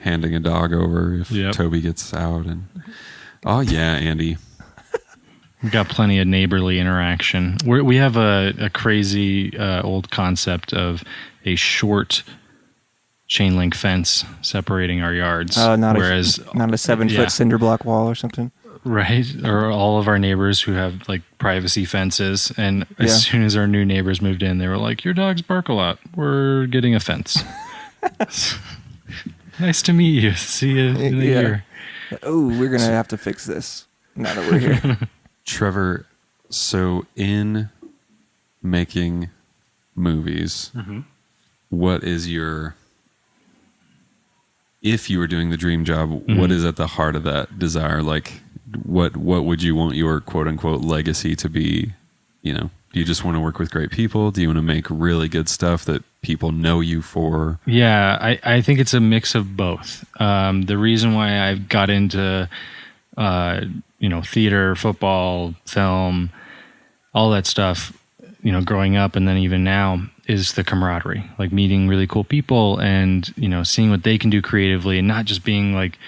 handing a dog over if Toby gets out. And Andy. We've got plenty of neighborly interaction. We have a crazy old concept of a short chain link fence separating our yards. Not a 7-foot cinder block wall or something. Right. Or all of our neighbors who have like privacy fences. And as soon as our new neighbors moved in, they were like, your dogs bark a lot. We're getting a fence. Nice to meet you. See you in a year. Oh, we're going to have to fix this now that we're here. Trevr, so in making movies, what is if you were doing the dream job, what is at the heart of that desire? Like, what would you want your quote unquote legacy to be? You know, do you just want to work with great people? Do you want to make really good stuff that people know you for? Yeah, I think it's a mix of both. The reason why I got into, theater, football, film, all that stuff, growing up and then even now, is the camaraderie, like meeting really cool people and, seeing what they can do creatively, and not just being like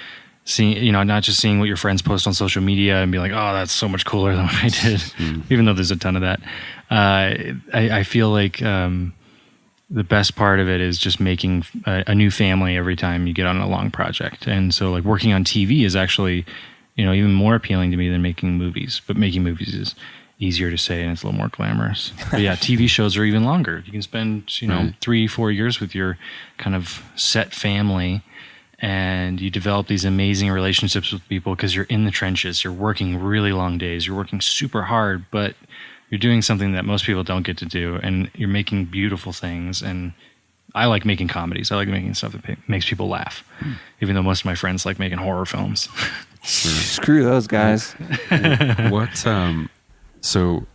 not just seeing what your friends post on social media and be like, oh, that's so much cooler than what I did, even though there's a ton of that. I feel like the best part of it is just making a new family every time you get on a long project. And so like working on TV is actually, even more appealing to me than making movies, but making movies is easier to say and it's a little more glamorous. But yeah, TV shows are even longer. You can spend, 3-4 years with your kind of set family, and you develop these amazing relationships with people because you're in the trenches. You're working really long days. You're working super hard, but you're doing something that most people don't get to do, and you're making beautiful things. And I like making comedies. I like making stuff that makes people laugh, even though most of my friends like making horror films. Screw those guys. So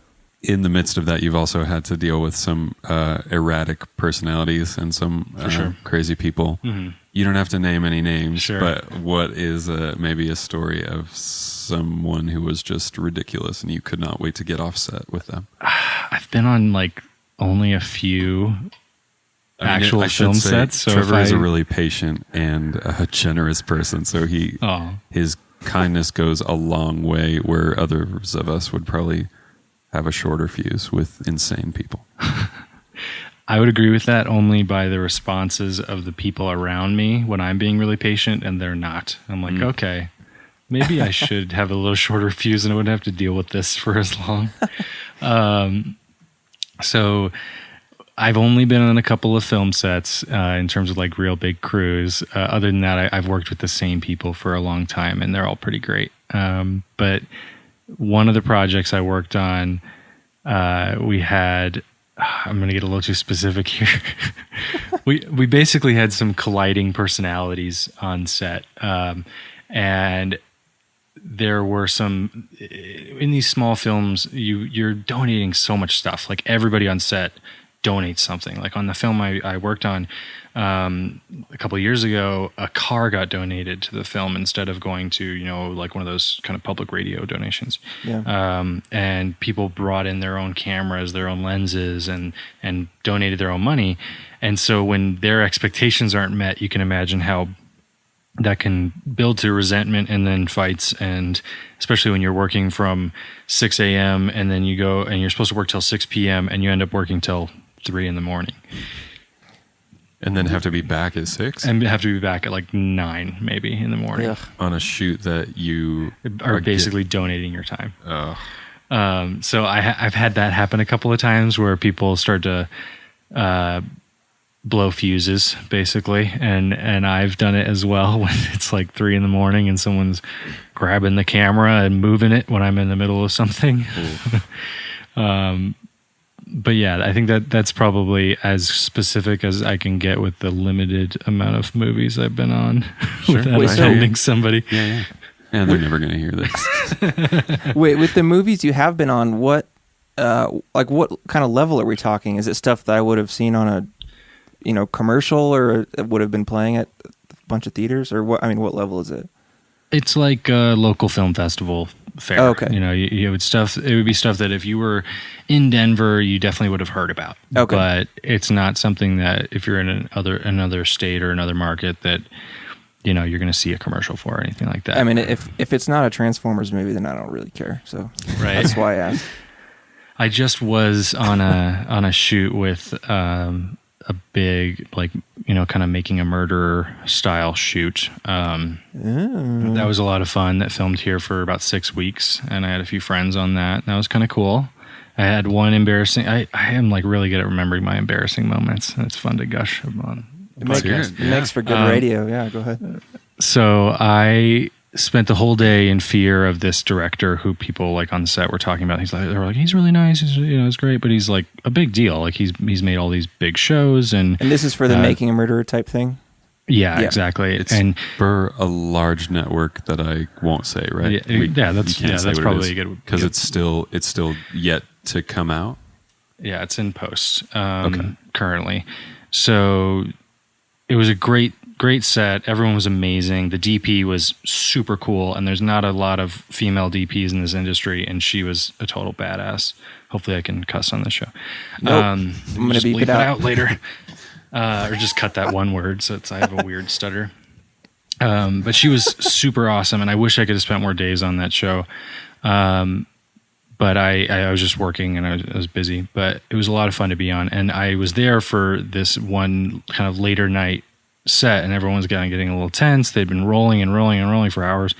in the midst of that, you've also had to deal with some erratic personalities and some crazy people. Mm-hmm. You don't have to name any names, but what is maybe a story of someone who was just ridiculous and you could not wait to get off set with them? I've been on like only a few actual film sets. So Trevr is a really patient and a generous person. So his kindness goes a long way, where others of us would probably have a shorter fuse with insane people. I would agree with that only by the responses of the people around me when I'm being really patient and they're not. I'm like, okay, maybe I should have a little shorter fuse and I wouldn't have to deal with this for as long. So I've only been on a couple of film sets in terms of like real big crews. Other than that, I've worked with the same people for a long time, and they're all pretty great. But one of the projects I worked on, we had, I'm going to get a little too specific here. we basically had some colliding personalities on set. And there were some, in these small films, you're donating so much stuff. Like everybody on set donates something. Like on the film I worked on a couple of years ago, a car got donated to the film instead of going to, like one of those kind of public radio donations. Yeah. And people brought in their own cameras, their own lenses, and donated their own money. And so when their expectations aren't met, you can imagine how that can build to resentment and then fights. And especially when you're working from 6 a.m. and then you go and you're supposed to work till 6 p.m. and you end up working till 3 a.m. And then have to be back at 6? And have to be back at like 9 maybe in the morning. Ugh. On a shoot that you are basically donating your time. So I've had that happen a couple of times where people start to blow fuses basically, and I've done it as well when it's like 3 a.m. and someone's grabbing the camera and moving it when I'm in the middle of something. But yeah, I think that's probably as specific as I can get with the limited amount of movies I've been on without offending somebody. Yeah. And they're never going to hear this. Wait, with the movies you have been on, what kind of level are we talking? Is it stuff that I would have seen on a commercial, or would have been playing at a bunch of theaters, or what? I mean, what level is it? It's like a local film festival fare. Oh, okay. You would stuff. It would be stuff that if you were in Denver, you definitely would have heard about. Okay. But it's not something that if you're in another state or another market that you're going to see a commercial for or anything like that. I mean, if it's not a Transformers movie, then I don't really care. So that's why I asked. I just was on a shoot with a big, kind of making a murderer style shoot. That was a lot of fun. That filmed here for about 6 weeks, and I had a few friends on that. That was kind of cool. I had one embarrassing. I am really good at remembering my embarrassing moments, and it's fun to gush on. It makes for good radio. Yeah, go ahead. So I spent the whole day in fear of this director who people on set were talking about. They were like, he's really nice. He's, it's great, but he's like a big deal. Like he's made all these big shows, and this is for the Making a Murderer type thing. Yeah, exactly. It's for a large network that I won't say, right? That's probably a good, because it's still yet to come out. Yeah, it's in post currently. So it was a great set. Everyone was amazing. The DP was super cool, and there's not a lot of female DPs in this industry, and she was a total badass. Hopefully I can cuss on this show. Nope. I'm going to beep it out later. Or just cut that one word, so I have a weird stutter. But she was super awesome, and I wish I could have spent more days on that show. But I was just working, and I was busy. But it was a lot of fun to be on, and I was there for this one kind of later night set, and everyone's kind of getting a little tense. They'd been rolling and rolling and rolling for hours,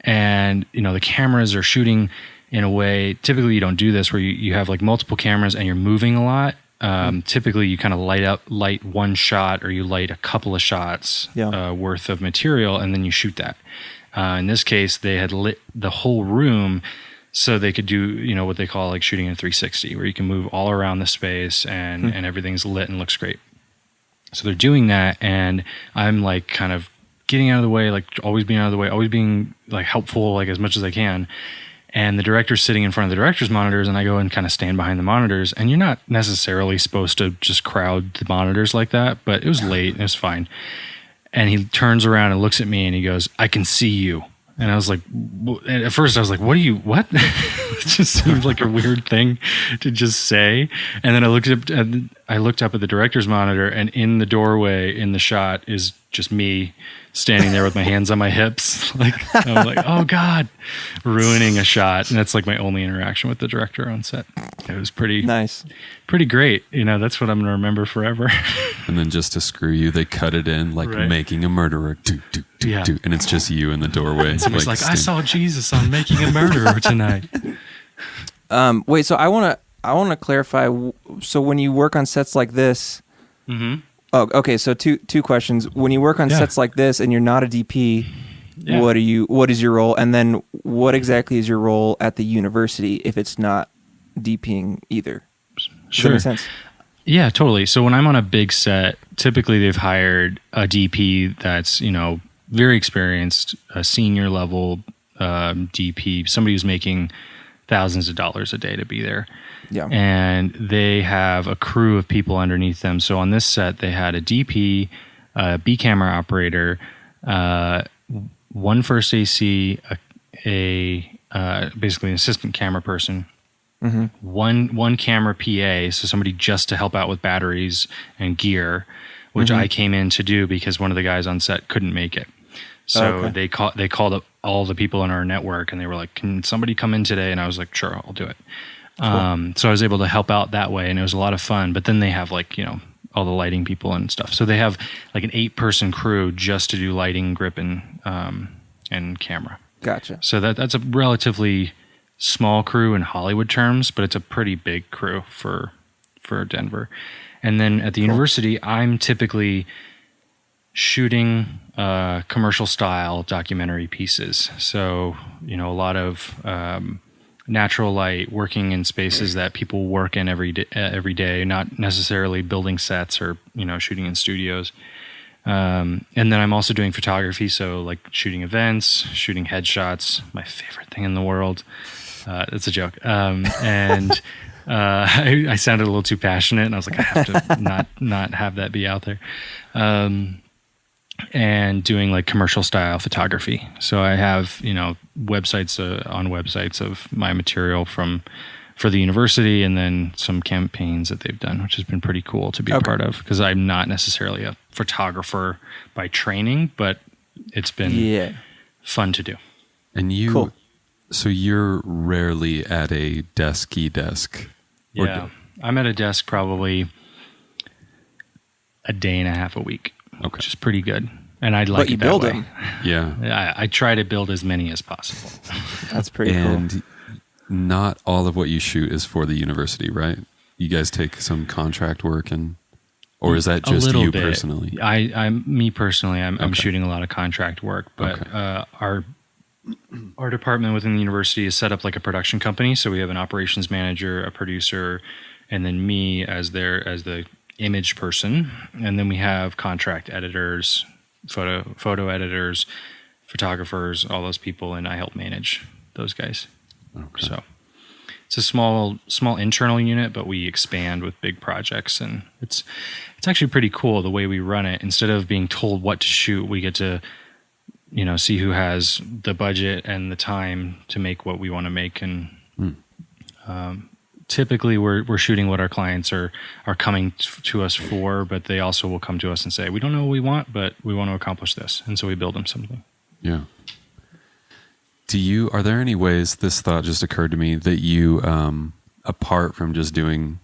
and the cameras are shooting in a way. Typically, you don't do this where you have multiple cameras and you're moving a lot. Typically, you kind of light one shot, or you light a couple of shots worth of material, and then you shoot that. In this case, they had lit the whole room, so they could do what they call shooting in 360, where you can move all around the space and everything's lit and looks great. So they're doing that, and I'm kind of getting out of the way, always being out of the way, always being helpful as much as I can. And the director's sitting in front of the director's monitors, and I go and kind of stand behind the monitors. And you're not necessarily supposed to just crowd the monitors like that, but it was late and it was fine. And he turns around and looks at me and he goes, "I can see you." And I was like, and at first I was like, what? It just seemed like a weird thing to just say. And then I looked up at the director's monitor, and in the doorway in the shot is just me standing there with my hands on my hips. I'm like, oh God, ruining a shot. And that's my only interaction with the director on set. It was pretty nice, pretty great. That's what I'm going to remember forever. And then just to screw you, they cut it in Making a Murderer. And it's just you in the doorway. And somebody's I saw Jesus on Making a Murderer tonight. Wait, so I want to clarify. So when you work on sets like this, oh, okay. So two questions. When you work on sets like this and you're not a DP, what is your role? And then what exactly is your role at the university if it's not DPing either? Does that make sense? Yeah, totally. So when I'm on a big set, typically they've hired a DP that's, very experienced, a senior level DP, somebody who's making thousands of dollars a day to be there. Yeah. And they have a crew of people underneath them. So on this set, they had a DP, a B camera operator, one first AC, basically an assistant camera person, one camera PA, so somebody just to help out with batteries and gear, which I came in to do because one of the guys on set couldn't make it. So they called up all the people in our network, and they were like, "Can somebody come in today?" And I was like, "Sure, I'll do it." Cool. So I was able to help out that way, and it was a lot of fun. But then they have all the lighting people and stuff. So they have an 8-person crew just to do lighting, grip, and camera. Gotcha. So that's a relatively small crew in Hollywood terms, but it's a pretty big crew for for Denver. And then at the university, I'm typically shooting commercial style documentary pieces. So, a lot of natural light, working in spaces that people work in every day, not necessarily building sets or, shooting in studios. And then I'm also doing photography. So like shooting events, shooting headshots, my favorite thing in the world. It's a joke. And I sounded a little too passionate, and I was like, I have to not have that be out there. And doing like commercial style photography. So I have, websites on websites of my material for the university, and then some campaigns that they've done, which has been pretty cool to be a part of, because I'm not necessarily a photographer by training, but it's been fun to do. And you, so you're rarely at a desky desk. Yeah. I'm at a desk probably a day and a half a week, which is pretty good. And I'd like it that way. Them. Yeah. I try to build as many as possible. That's pretty cool. And not all of what you shoot is for the university, right? You guys take some contract work, or is that just you bit. Personally? Me personally, I'm shooting a lot of contract work, but our department within the university is set up like a production company. So we have an operations manager, a producer, and then me as the image person, and then we have contract editors, photo editors, photographers, all those people, and I help manage those guys. Okay. So it's a small internal unit, but we expand with big projects, and it's actually pretty cool the way we run it. Instead of being told what to shoot, we get to see who has the budget and the time to make what we want to make, and typically we're shooting what our clients are coming to us for, but they also will come to us and say, we don't know what we want, but we want to accomplish this, and so we build them something. Yeah. Are there any ways, this thought just occurred to me, that you, apart from just doing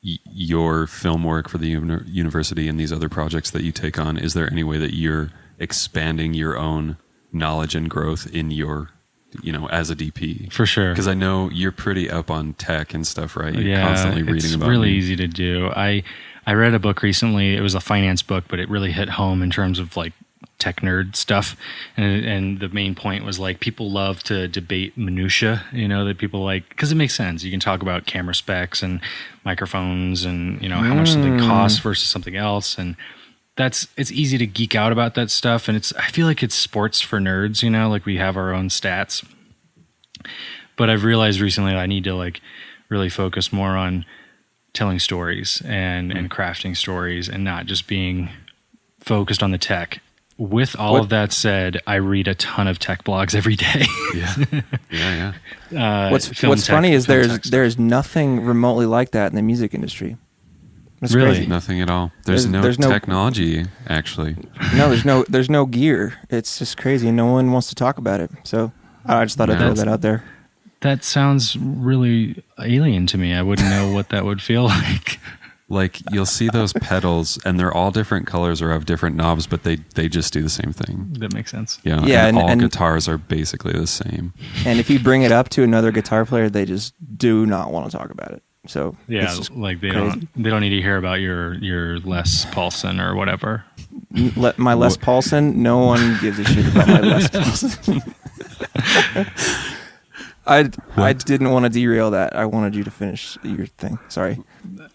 your film work for the university and these other projects that you take on, is there any way that you're expanding your own knowledge and growth in your, as a DP? For sure. Because I know you're pretty up on tech and stuff, right? You're constantly reading about it. It's really easy to do. I read a book recently. It was a finance book, but it really hit home in terms of like tech nerd stuff, and the main point was like people love to debate minutia, that people like, because it makes sense. You can talk about camera specs and microphones and how much something costs versus something else, and it's easy to geek out about that stuff, and I feel like it's sports for nerds, like we have our own stats. But I've realized recently that I need to like really focus more on telling stories and crafting stories, and not just being focused on the tech. With all of that said, I read a ton of tech blogs every day. Yeah. What's funny is there's nothing remotely like that in the music industry. That's really crazy. Nothing at all. There's no technology, actually. No, there's no gear. It's just crazy. No one wants to talk about it. So I just thought I'd throw that out there. That sounds really alien to me. I wouldn't know what that would feel like. Like you'll see those pedals, and they're all different colors or have different knobs, but they just do the same thing. That makes sense. Yeah, and all guitars are basically the same. And if you bring it up to another guitar player, they just do not want to talk about it. So like they don't need to hear about your Les Paulson or whatever. My Les Paulson, no one gives a shit about my Les Paulson. I didn't want to derail that. I wanted you to finish your thing. Sorry.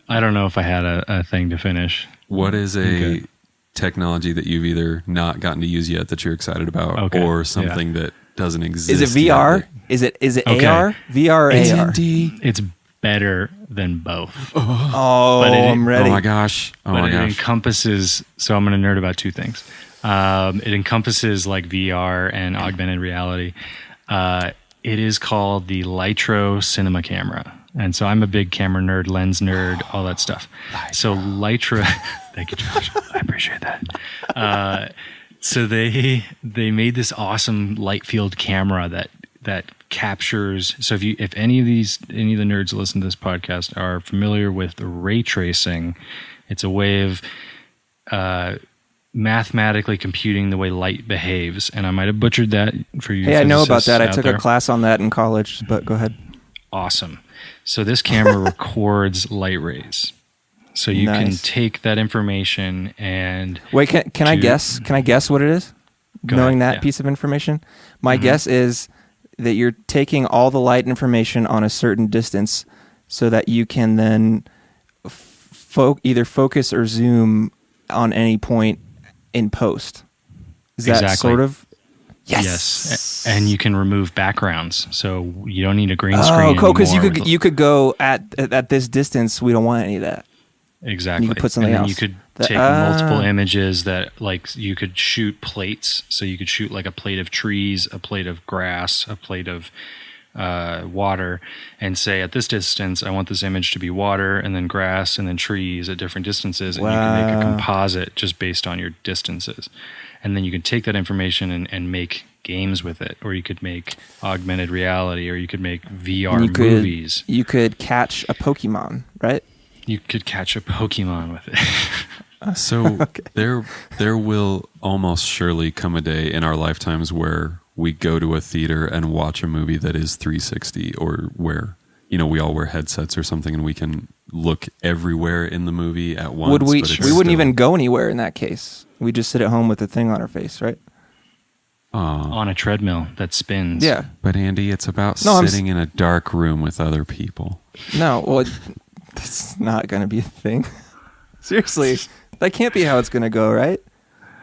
I don't know if I had a thing to finish. What is a technology that you've either not gotten to use yet that you're excited about, or something that doesn't exist? Is it VR? Is it AR? VR or AR? It's better than both. I'm ready. Oh my gosh. It encompasses, so I'm going to nerd about two things. It encompasses like VR and augmented reality. It is called the Lytro cinema camera. And so I'm a big camera nerd, lens nerd, all that stuff. So Lytro, thank you, Josh. I appreciate that. So they made this awesome light field camera that captures. So if any of the nerds that listen to this podcast are familiar with ray tracing, it's a way of mathematically computing the way light behaves. And I might have butchered that for you. Hey, I know about that. I took a class on that in college, but go ahead. awesome. So this camera records light rays. So you can take that information and wait. Can I guess? Can I guess what it is? Knowing that piece of information, my guess is that you're taking all the light information on a certain distance, so that you can then either focus or zoom on any point in post. Is that sort of? Yes. And you can remove backgrounds, so you don't need a green screen. Oh, cool! Because you could go at this distance. We don't want any of that. Exactly. You could put something else. You could take multiple images that, like, you could shoot plates. So you could shoot like a plate of trees, a plate of grass, a plate of water, and say at this distance, I want this image to be water, and then grass, and then trees at different distances, and you can make a composite just based on your distances. And then you can take that information and make games with it, or you could make augmented reality, or you could make VR movies. You could catch a Pokemon, right? You could catch a Pokemon with it. So there will almost surely come a day in our lifetimes where we go to a theater and watch a movie that is 360, or where, you know, we all wear headsets or something and we can look everywhere in the movie at once. We wouldn't even go anywhere in that case. We just sit at home with a thing on our face, right? On a treadmill that spins. Yeah. But Andy, it's about sitting in a dark room with other people. No, well, that's not going to be a thing. Seriously, that can't be how it's going to go, right?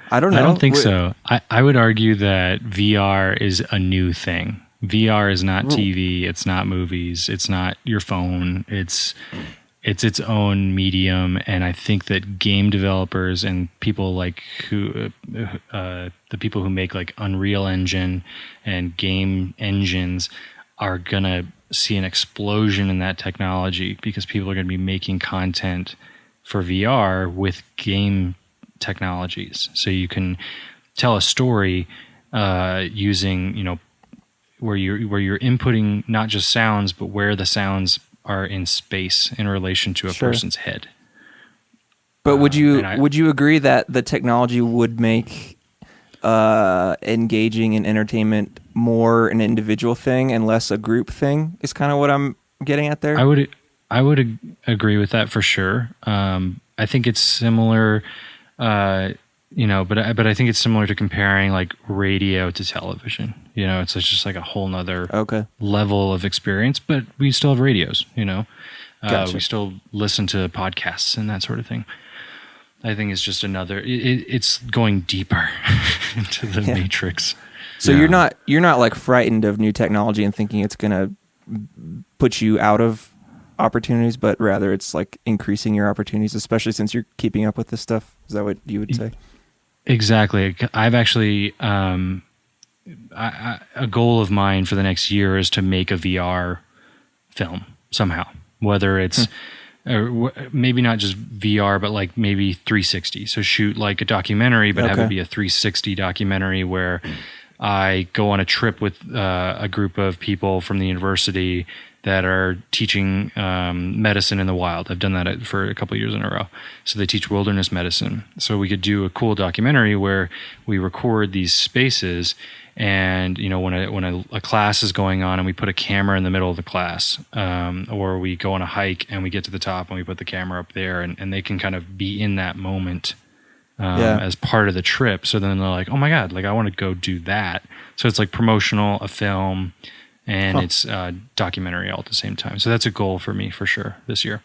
I don't know. I don't think so. I would argue that VR is a new thing. VR is not TV. It's not movies. It's not your phone. It's its own medium, and I think that game developers and people like the people who make like Unreal Engine and game engines are gonna see an explosion in that technology, because people are gonna be making content for VR with game technologies. So you can tell a story using, you know, where you're inputting not just sounds, but where the sounds are in space in relation to a person's head. But would you agree that the technology would make engaging in entertainment more an individual thing and less a group thing? Is kind of what I'm getting at there. I would agree with that for sure. I think it's similar, you know, but I think it's similar to comparing like radio to television. You know, it's just like a whole nother level of experience, but we still have radios, you know. Gotcha. We still listen to podcasts and that sort of thing. I think it's just another, it's going deeper into the matrix. So you're not like frightened of new technology and thinking it's going to put you out of opportunities, but rather it's like increasing your opportunities, especially since you're keeping up with this stuff. Is that what you would say? Exactly. I've actually, a goal of mine for the next year is to make a VR film somehow, whether it's maybe not just VR, but like maybe 360. So shoot like a documentary, but have it be a 360 documentary where I go on a trip with a group of people from the university that are teaching medicine in the wild. I've done that for a couple of years in a row. So they teach wilderness medicine. So we could do a cool documentary where we record these spaces, and you know, when a class is going on and we put a camera in the middle of the class, or we go on a hike and we get to the top and we put the camera up there, and they can kind of be in that moment as part of the trip. So then they're like, oh my God, like I want to go do that. So it's like promotional, a film, and it's documentary all at the same time. So that's a goal for me for sure this year.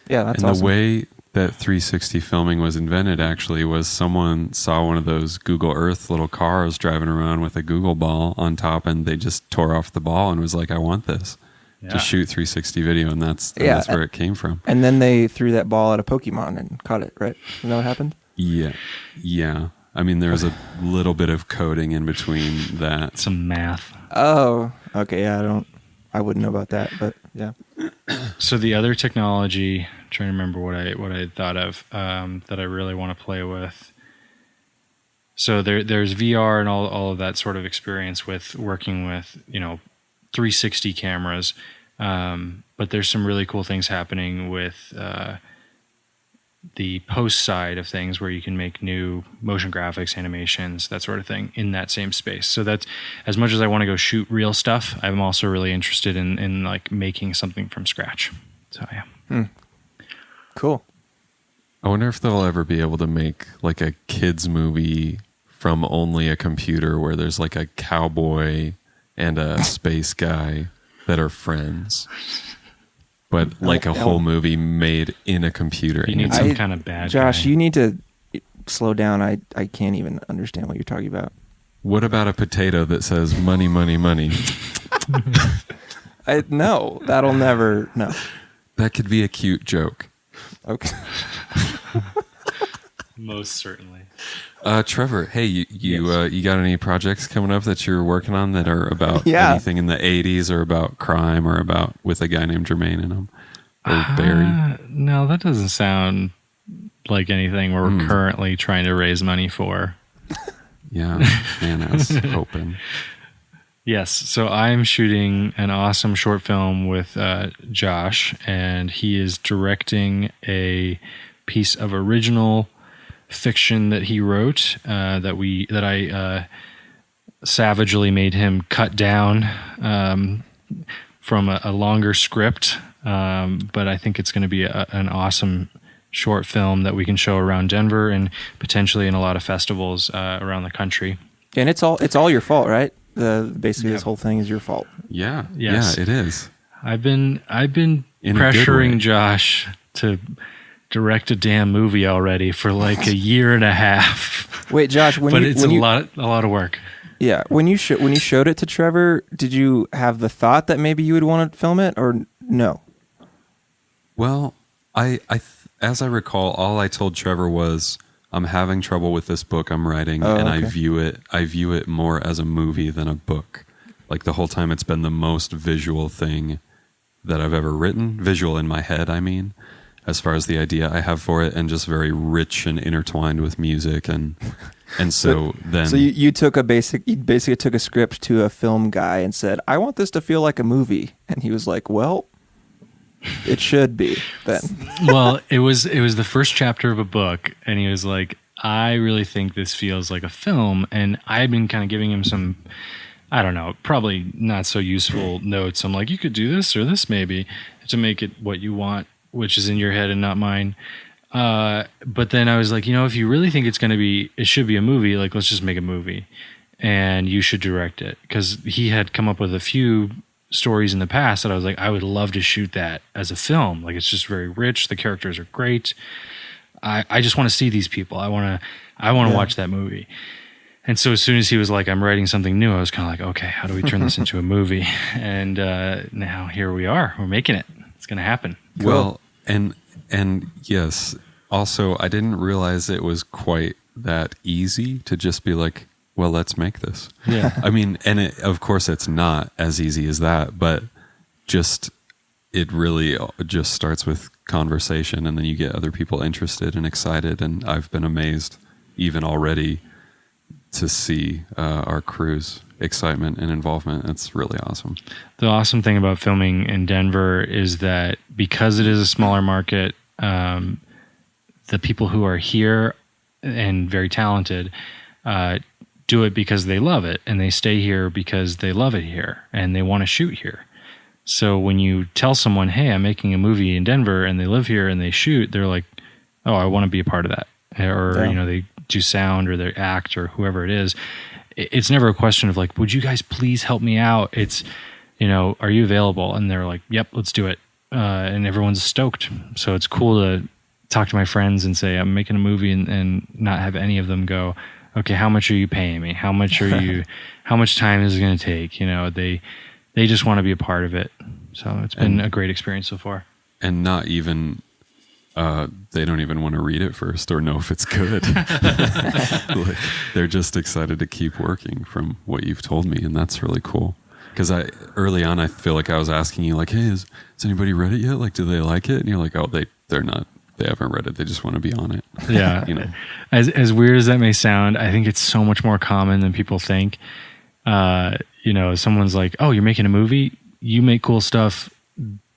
Yeah, that's awesome. The way that 360 filming was invented actually was someone saw one of those Google Earth little cars driving around with a Google ball on top, and they just tore off the ball and was like, I want this. To shoot 360 video, and that's where it came from. And then they threw that ball at a Pokemon and caught it, right? Isn't that what happened? Yeah. I mean, there's a little bit of coding in between that. Some math. Oh, okay. Yeah, I wouldn't know about that, but yeah. So the other technology, I'm trying to remember what I thought of that I really want to play with. So there's VR and all of that sort of experience with working with, you know, 360 cameras, but there's some really cool things happening with the post side of things where you can make new motion graphics, animations, that sort of thing in that same space. So that's, as much as I want to go shoot real stuff, I'm also really interested in like making something from scratch. So yeah. Cool. I wonder if they'll ever be able to make like a kids movie from only a computer where there's like a cowboy and a space guy that are friends, but like a whole movie made in a computer. You need some kind of bad Josh, guy. you need to slow down. I can't even understand what you're talking about. What about a potato that says money, money, money? No, that'll never, no. That could be a cute joke. Okay. Most certainly. Trevor, hey, you got any projects coming up that you're working on that are about anything in the 80s or about crime or about with a guy named Jermaine in them? Or Barry? No, that doesn't sound like anything we're currently trying to raise money for. Yeah, man, I was hoping. Yes, so I'm shooting an awesome short film with Josh, and he is directing a piece of original fiction that he wrote that I savagely made him cut down from a longer script, but I think it's going to be an awesome short film that we can show around Denver and potentially in a lot of festivals around the country. And it's all your fault, right? Basically this whole thing is your fault. Yeah. Yes. Yeah, it is. I've been In a good pressuring way. Josh to direct a damn movie already for like a year and a half. Wait, Josh, It's a lot of work. Yeah, when you showed it to Trevor, did you have the thought that maybe you would want to film it, or no? Well, as I recall, all I told Trevor was, I'm having trouble with this book I'm writing, and okay. I view it more as a movie than a book. Like the whole time, it's been the most visual thing that I've ever written. Visual in my head, I mean, as far as the idea I have for it, and just very rich and intertwined with music, and so then. So you basically took a script to a film guy and said, I want this to feel like a movie, and he was like, well, it should be then. Well, it was the first chapter of a book, and he was like, I really think this feels like a film, and I've been kind of giving him some, I don't know, probably not so useful notes. I'm like, you could do this or this maybe to make it what you want, which is in your head and not mine. But then I was like, if you really think it should be a movie, like let's just make a movie, and you should direct it, because he had come up with a few stories in the past that I was like, I would love to shoot that as a film. Like it's just very rich. The characters are great. I just want to see these people. I want to watch that movie. And so as soon as he was like, I'm writing something new, I was kind of like, okay, how do we turn this into a movie? And now here we are. We're making it. It's going to happen. Well, and yes, also I didn't realize it was quite that easy to just be like, well, let's make this. Yeah. I mean, of course it's not as easy as that, but it really just starts with conversation, and then you get other people interested and excited. And I've been amazed even already to see our crew's excitement and involvement. It's really awesome. The awesome thing about filming in Denver is that because it is a smaller market, the people who are here and very talented do it because they love it, and they stay here because they love it here and they want to shoot here. So when you tell someone, hey, I'm making a movie in Denver, and they live here and they shoot, they're like, oh, I want to be a part of that. Or, they do sound or they act or whoever it is. It's never a question of like, would you guys please help me out? It's, are you available? And they're like, yep, let's do it. And everyone's stoked. So it's cool to talk to my friends and say, I'm making a movie, and not have any of them go, okay, how much are you paying me? How much time is it going to take? They just want to be a part of it. So it's been a great experience so far. And not even, they don't even want to read it first or know if it's good. They're just excited to keep working from what you've told me. And that's really cool. Because early on, I feel like I was asking you like, hey, has anybody read it yet? Like, do they like it? And you're like, oh, they're not. They haven't read it. They just want to be on it. Yeah. As weird as that may sound, I think it's so much more common than people think. Someone's like, oh, you're making a movie? You make cool stuff.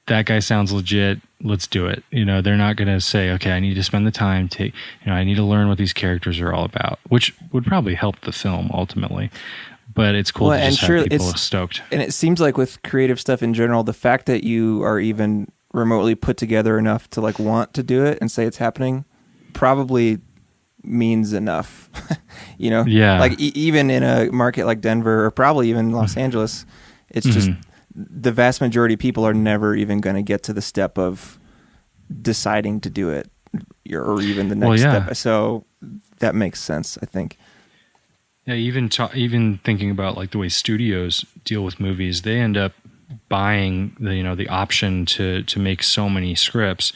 that guy sounds legit. Let's do it. They're not going to say, okay, I need to spend the time to, I need to learn what these characters are all about, which would probably help the film ultimately. But it's cool to just have people stoked. And it seems like with creative stuff in general, the fact that you are even remotely put together enough to like want to do it and say it's happening probably means enough. Yeah. Like even in a market like Denver or probably even Los Angeles, it's just the vast majority of people are never even going to get to the step of deciding to do it or even the next step. So that makes sense, I think. Yeah, even thinking about like the way studios deal with movies, they end up buying the option to make so many scripts,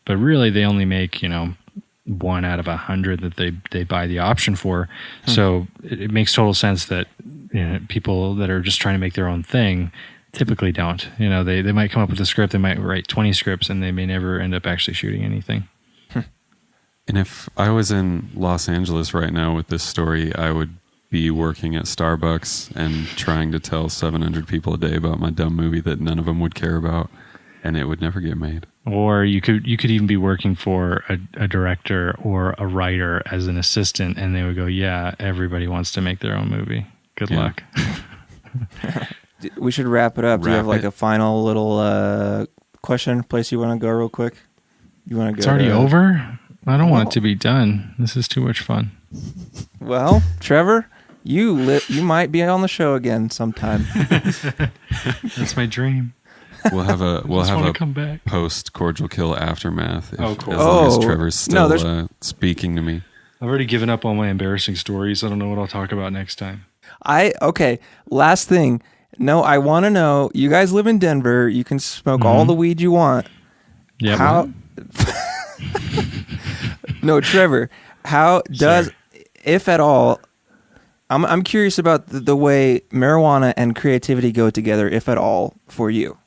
but really they only make 1 out of 100 that they buy the option for. So it makes total sense that people that are just trying to make their own thing typically don't. They might come up with a script, they might write 20 scripts, and they may never end up actually shooting anything. And if I was in Los Angeles right now with this story, I would be working at Starbucks and trying to tell 700 people a day about my dumb movie that none of them would care about, and it would never get made. Or you could even be working for a director or a writer as an assistant, and they would go, yeah, everybody wants to make their own movie. Good luck. We should wrap it up. Do you have like a final little place you want to go real quick? You want to go? It's already over? I don't want it to be done. This is too much fun. Well, Trevr, you might be on the show again sometime. That's my dream. We'll have a come back. Post Cordial Kill aftermath. Cool. As long as Trevor's still speaking to me. I've already given up all my embarrassing stories. I don't know what I'll talk about next time. Okay. Last thing. No, I want to know. You guys live in Denver. You can smoke all the weed you want. Yeah. How? No, Trevr. How does, if at all? I'm curious about the way marijuana and creativity go together, if at all, for you.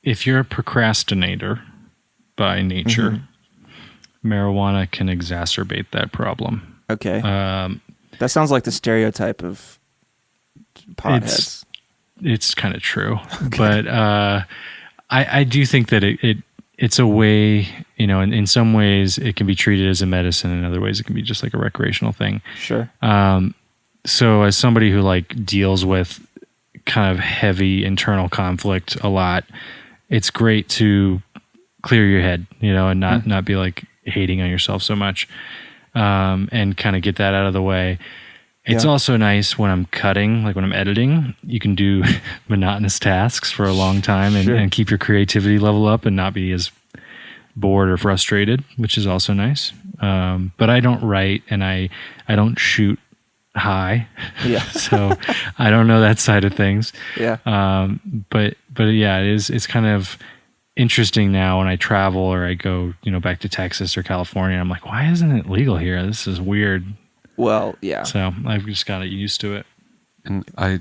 If you're a procrastinator by nature, marijuana can exacerbate that problem. Okay. That sounds like the stereotype of potheads. It's kind of true, but I do think that it's a way, in some ways it can be treated as a medicine, in other ways it can be just like a recreational thing. Sure. So as somebody who like deals with kind of heavy internal conflict a lot, it's great to clear your head, and not be like hating on yourself so much, and kind of get that out of the way. It's also nice when I'm cutting, like when I'm editing, you can do monotonous tasks for a long time and keep your creativity level up and not be as bored or frustrated, which is also nice. But I don't write and I don't shoot high. Yeah. So I don't know that side of things. Yeah. But yeah, it's kind of interesting now when I travel or I go, back to Texas or California. I'm like, why isn't it legal here? This is weird. Well, yeah. So I've just got used to it. And I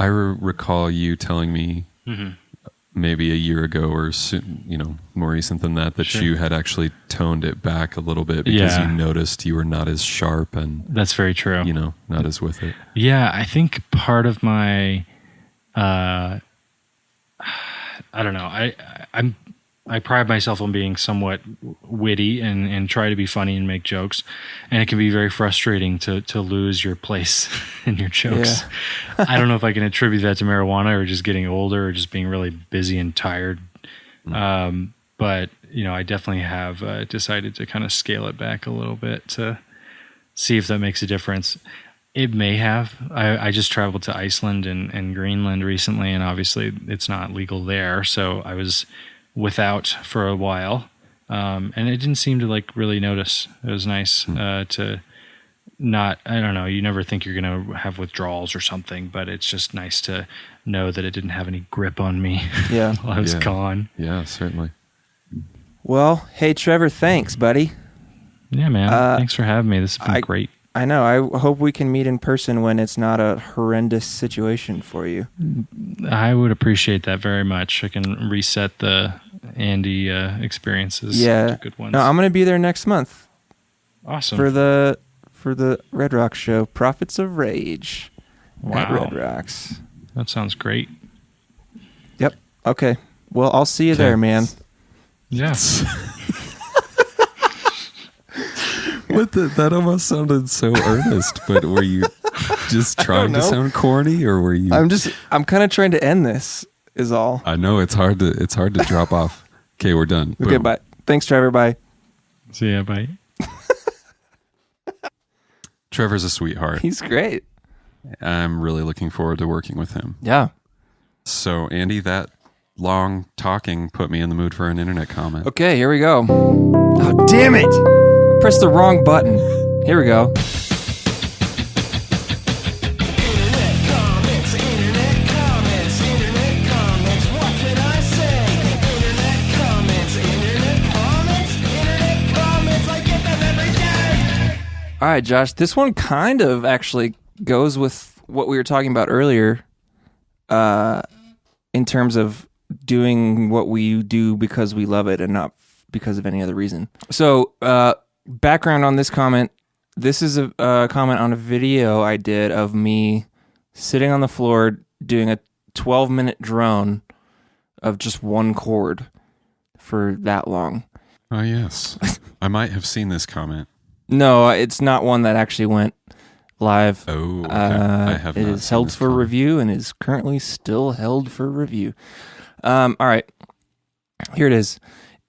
recall you telling me maybe a year ago or more recent than that you had actually toned it back a little bit because you noticed you were not as sharp and that's very true. Not as with it. Yeah, I think part of my I don't know. I pride myself on being somewhat witty and try to be funny and make jokes. And it can be very frustrating to lose your place in your jokes. Yeah. I don't know if I can attribute that to marijuana or just getting older or just being really busy and tired. But, I definitely have decided to kind of scale it back a little bit to see if that makes a difference. It may have. I just traveled to Iceland and Greenland recently, and obviously it's not legal there. So I was without for a while, and it didn't seem to like really notice. It was nice to not, I don't know, you never think you're gonna have withdrawals or something, but it's just nice to know that it didn't have any grip on me while I was gone. Yeah, certainly. Well, hey Trevr, thanks buddy. Yeah, man, thanks for having me. This has been great. I know. I hope we can meet in person when it's not a horrendous situation for you. I would appreciate that very much. I can reset the Andy experiences. Yeah, good ones. No, I'm going to be there next month. Awesome. For the Red Rocks show, Prophets of Rage. Wow. At Red Rocks. That sounds great. Okay. Well, I'll see you there, man. Yeah. That almost sounded so earnest, but were you just trying to sound corny, or were you? I'm kind of trying to end this. Is all. I know it's hard to drop off. Okay, we're done. Okay, Boom. bye. Thanks, Trevor. Bye. See ya. Bye. Trevor's a sweetheart. He's great. I'm really looking forward to working with him. Yeah. So, Andy, that long talking put me in the mood for an internet comment. Okay, here we go. Oh, damn it! Pressed the wrong button. Here we go. What can I say? Internet comments, I get them every day. All right, Josh. This one kind of actually goes with what we were talking about earlier, in terms of doing what we do because we love it and not because of any other reason. So, background on this comment. This is a comment on a video I did of me sitting on the floor doing a 12-minute drone of just one chord for that long. Oh, yes. I might have seen this comment. No, it's not one that actually went live. Oh, okay. I have It not is seen held this for comment. review and is currently still held for review. All right. Here it is.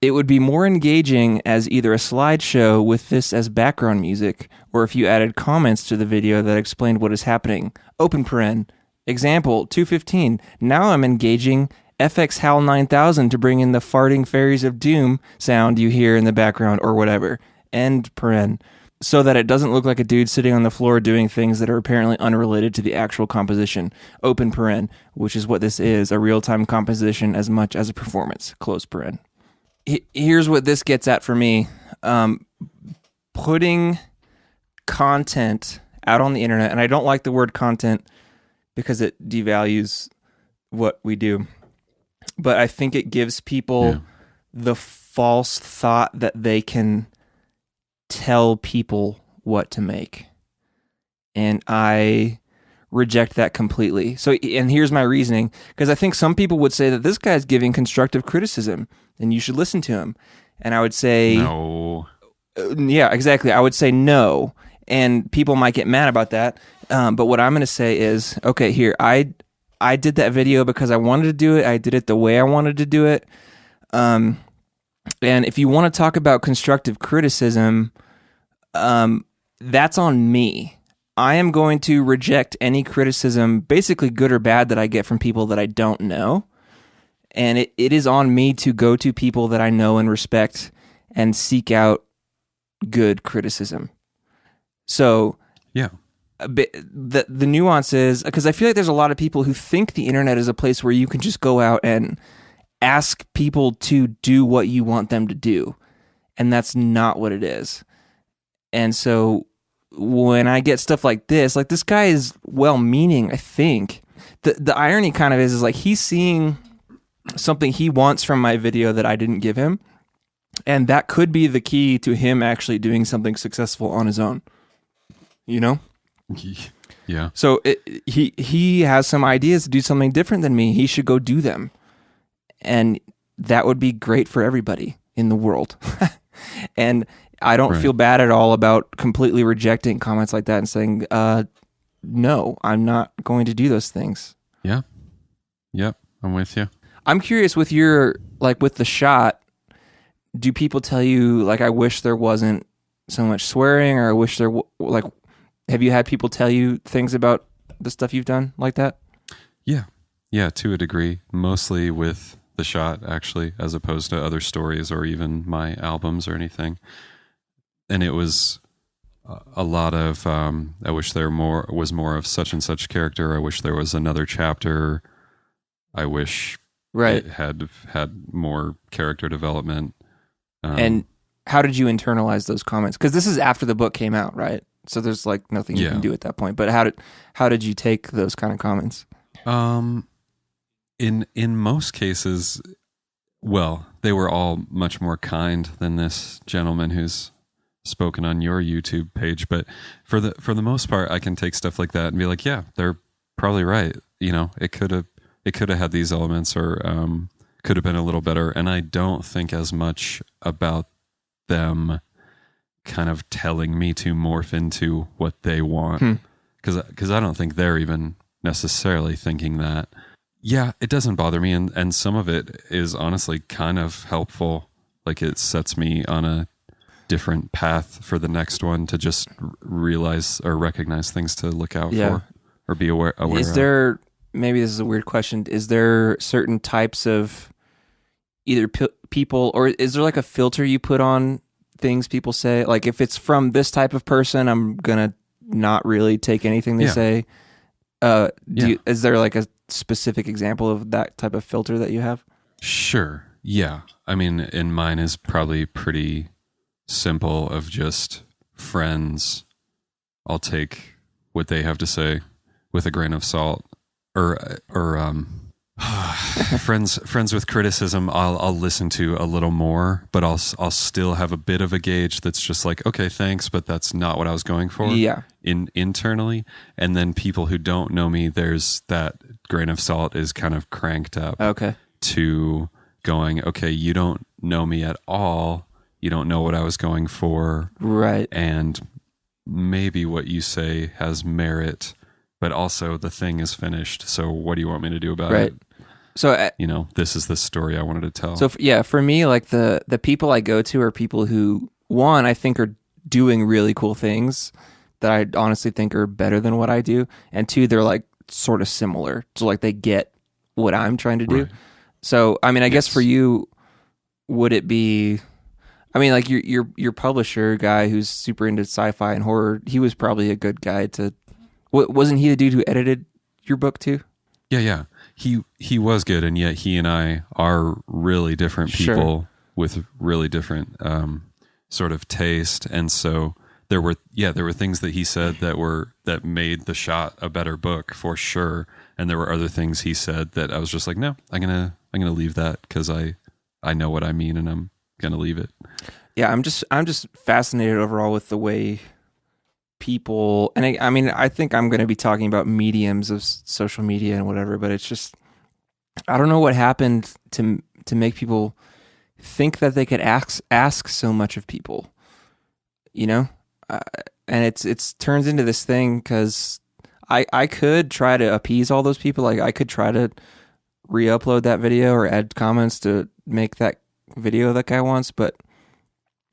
It would be more engaging as either a slideshow with this as background music, or if you added comments to the video that explained what is happening. Open paren. Example, 215. Now I'm engaging FX HAL 9000 to bring in the farting fairies of doom sound you hear in the background or whatever. End paren. So that it doesn't look like a dude sitting on the floor doing things that are apparently unrelated to the actual composition. Open paren, which is what this is, a real-time composition as much as a performance. Close paren. Here's what this gets at for me. Putting content out on the internet, and I don't like the word content because it devalues what we do, but I think it gives people the false thought that they can tell people what to make. And I reject that completely. So, and here's my reasoning, because I think some people would say that this guy's giving constructive criticism and you should listen to him. And I would say, No. Yeah, exactly. I would say no. And people might get mad about that. But what I'm going to say is, okay, here, I did that video because I wanted to do it. I did it the way I wanted to do it. And if you want to talk about constructive criticism, that's on me. I am going to reject any criticism, basically good or bad, that I get from people that I don't know. And it is on me to go to people that I know and respect and seek out good criticism. So, Yeah. the nuance is, because I feel like there's a lot of people who think the internet is a place where you can just go out and ask people to do what you want them to do. And that's not what it is. And so when I get stuff like this guy is well-meaning, I think. The irony kind of is like he's seeing something he wants from my video that I didn't give him. And that could be the key to him actually doing something successful on his own. You know? Yeah. So he has some ideas to do something different than me. He should go do them. And that would be great for everybody in the world. And I don't feel bad at all about completely rejecting comments like that and saying, no, I'm not going to do those things. Yeah. Yep. I'm with you. I'm curious with your, like with the shot, do people tell you, like, I wish there wasn't so much swearing, or I wish there, like, have you had people tell you things about the stuff you've done like that? Yeah. Yeah, to a degree. Mostly with the shot, actually, as opposed to other stories or even my albums or anything. And it was a lot of, I wish there was more of such and such character. I wish there was another chapter. I wish it had more character development. And how did you internalize those comments? Because this is after the book came out, right? So there's like nothing you can do at that point. But how did you take those kind of comments? In most cases, well, they were all much more kind than this gentleman who's spoken on your YouTube page. But for the most part, I can take stuff like that and be like, yeah, they're probably right. You know, it could have it could have had these elements, or could have been a little better. And I don't think as much about them kind of telling me to morph into what they want, because I don't think they're even necessarily thinking that. Yeah, it doesn't bother me, and some of it is honestly kind of helpful. Like, it sets me on a different path for the next one to just realize or recognize things to look out for or be aware Is of. there, maybe this is a weird question, is there certain types of either people, or is there like a filter you put on things people say? Like, if it's from this type of person, I'm gonna not really take anything they say. Is there like a specific example of that type of filter that you have? Sure. Yeah. I mean, and mine is probably pretty simple, of just friends. I'll take what they have to say with a grain of salt, or friends with criticism. I'll listen to a little more, but I'll still have a bit of a gauge that's just like, okay, thanks, but that's not what I was going for. Yeah. Internally. And then people who don't know me, there's that grain of salt is kind of cranked up to going, okay, you don't know me at all. You don't know what I was going for. Right. And maybe what you say has merit, but also the thing is finished. So what do you want me to do about it? So, this is the story I wanted to tell. So for me, like the people I go to are people who, one, I think are doing really cool things that I honestly think are better than what I do. And two, they're like sort of similar. So like they get what I'm trying to do. Right. So, I mean, I guess for you, would it be, I mean, like your publisher guy who's super into sci-fi and horror, he was probably a good guy to, wasn't he the dude who edited your book too? Yeah. He was good, and yet he and I are really different people with really different sort of taste. And so there were things that he said that made The Shot a better book for sure. And there were other things he said that I was just like, no, I'm gonna leave that because I know what I mean, and I'm gonna leave it. Yeah, I'm just fascinated overall with the way people, and I mean, I think I'm going to be talking about mediums of social media and whatever, but it's just, I don't know what happened to make people think that they could ask so much of people, and it's turns into this thing, because I could try to appease all those people. Like, I could try to re-upload that video or add comments to make that video that guy wants, but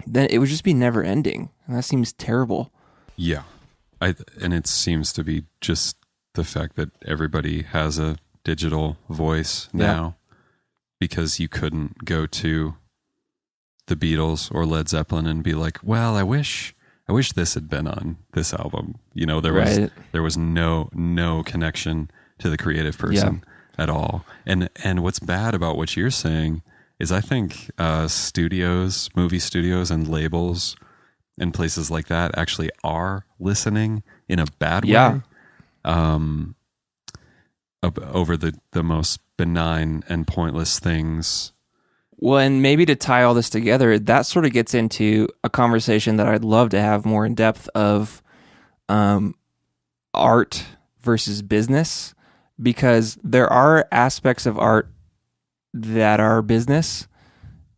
then it would just be never ending, and that seems terrible. Yeah. And it seems to be just the fact that everybody has a digital voice now, because you couldn't go to the Beatles or Led Zeppelin and be like, well, I wish this had been on this album. There was no connection to the creative person at all. And what's bad about what you're saying is, I think movie studios and labels and places like that actually are listening in a bad way over the most benign and pointless things. Well, and maybe to tie all this together, that sort of gets into a conversation that I'd love to have more in depth of art versus business, because there are aspects of art that are business,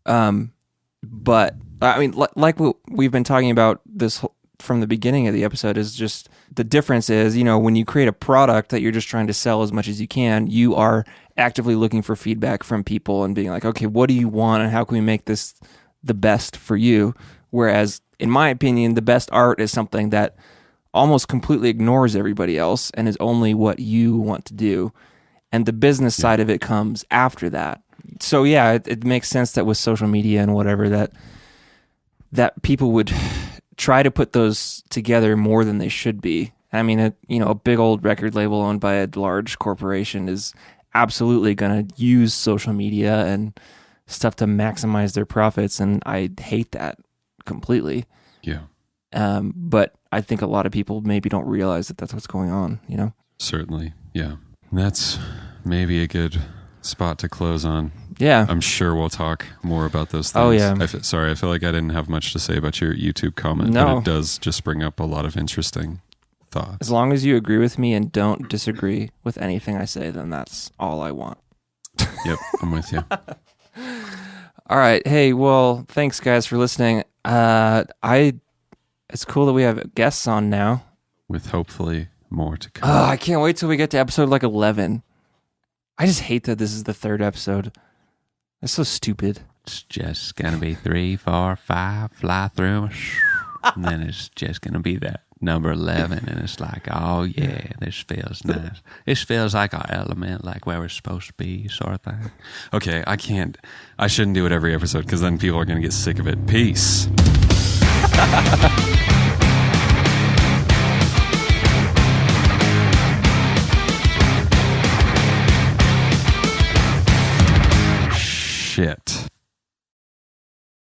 but I mean, like what we've been talking about this from the beginning of the episode, is just the difference is, when you create a product that you're just trying to sell as much as you can, you are actively looking for feedback from people and being like, okay, what do you want and how can we make this the best for you? Whereas, in my opinion, the best art is something that almost completely ignores everybody else and is only what you want to do. And the business side of it comes after that. So yeah, it makes sense that with social media and whatever, that people would try to put those together more than they should be. I mean, a big old record label owned by a large corporation is absolutely going to use social media and stuff to maximize their profits, and I hate that completely. Yeah. But I think a lot of people maybe don't realize that that's what's going on, Certainly, yeah. And that's maybe a good spot to close on. Yeah. I'm sure we'll talk more about those things. Oh, yeah. I feel like I didn't have much to say about your YouTube comment, No. but it does just bring up a lot of interesting thoughts. As long as you agree with me and don't disagree with anything I say, then that's all I want. Yep, I'm with you. All right. Hey, well, thanks guys for listening. It's cool that we have guests on now. With hopefully more to come. Oh, I can't wait till we get to episode like 11. I just hate that this is the 3rd episode. That's so stupid. It's just gonna be 3, 4, 5, fly through 'em, and then it's just gonna be that number 11, and it's like, oh yeah, this feels nice. This feels like our element, like where we're supposed to be, sort of thing. Okay, I shouldn't do it every episode because then people are gonna get sick of it. Peace. Shit.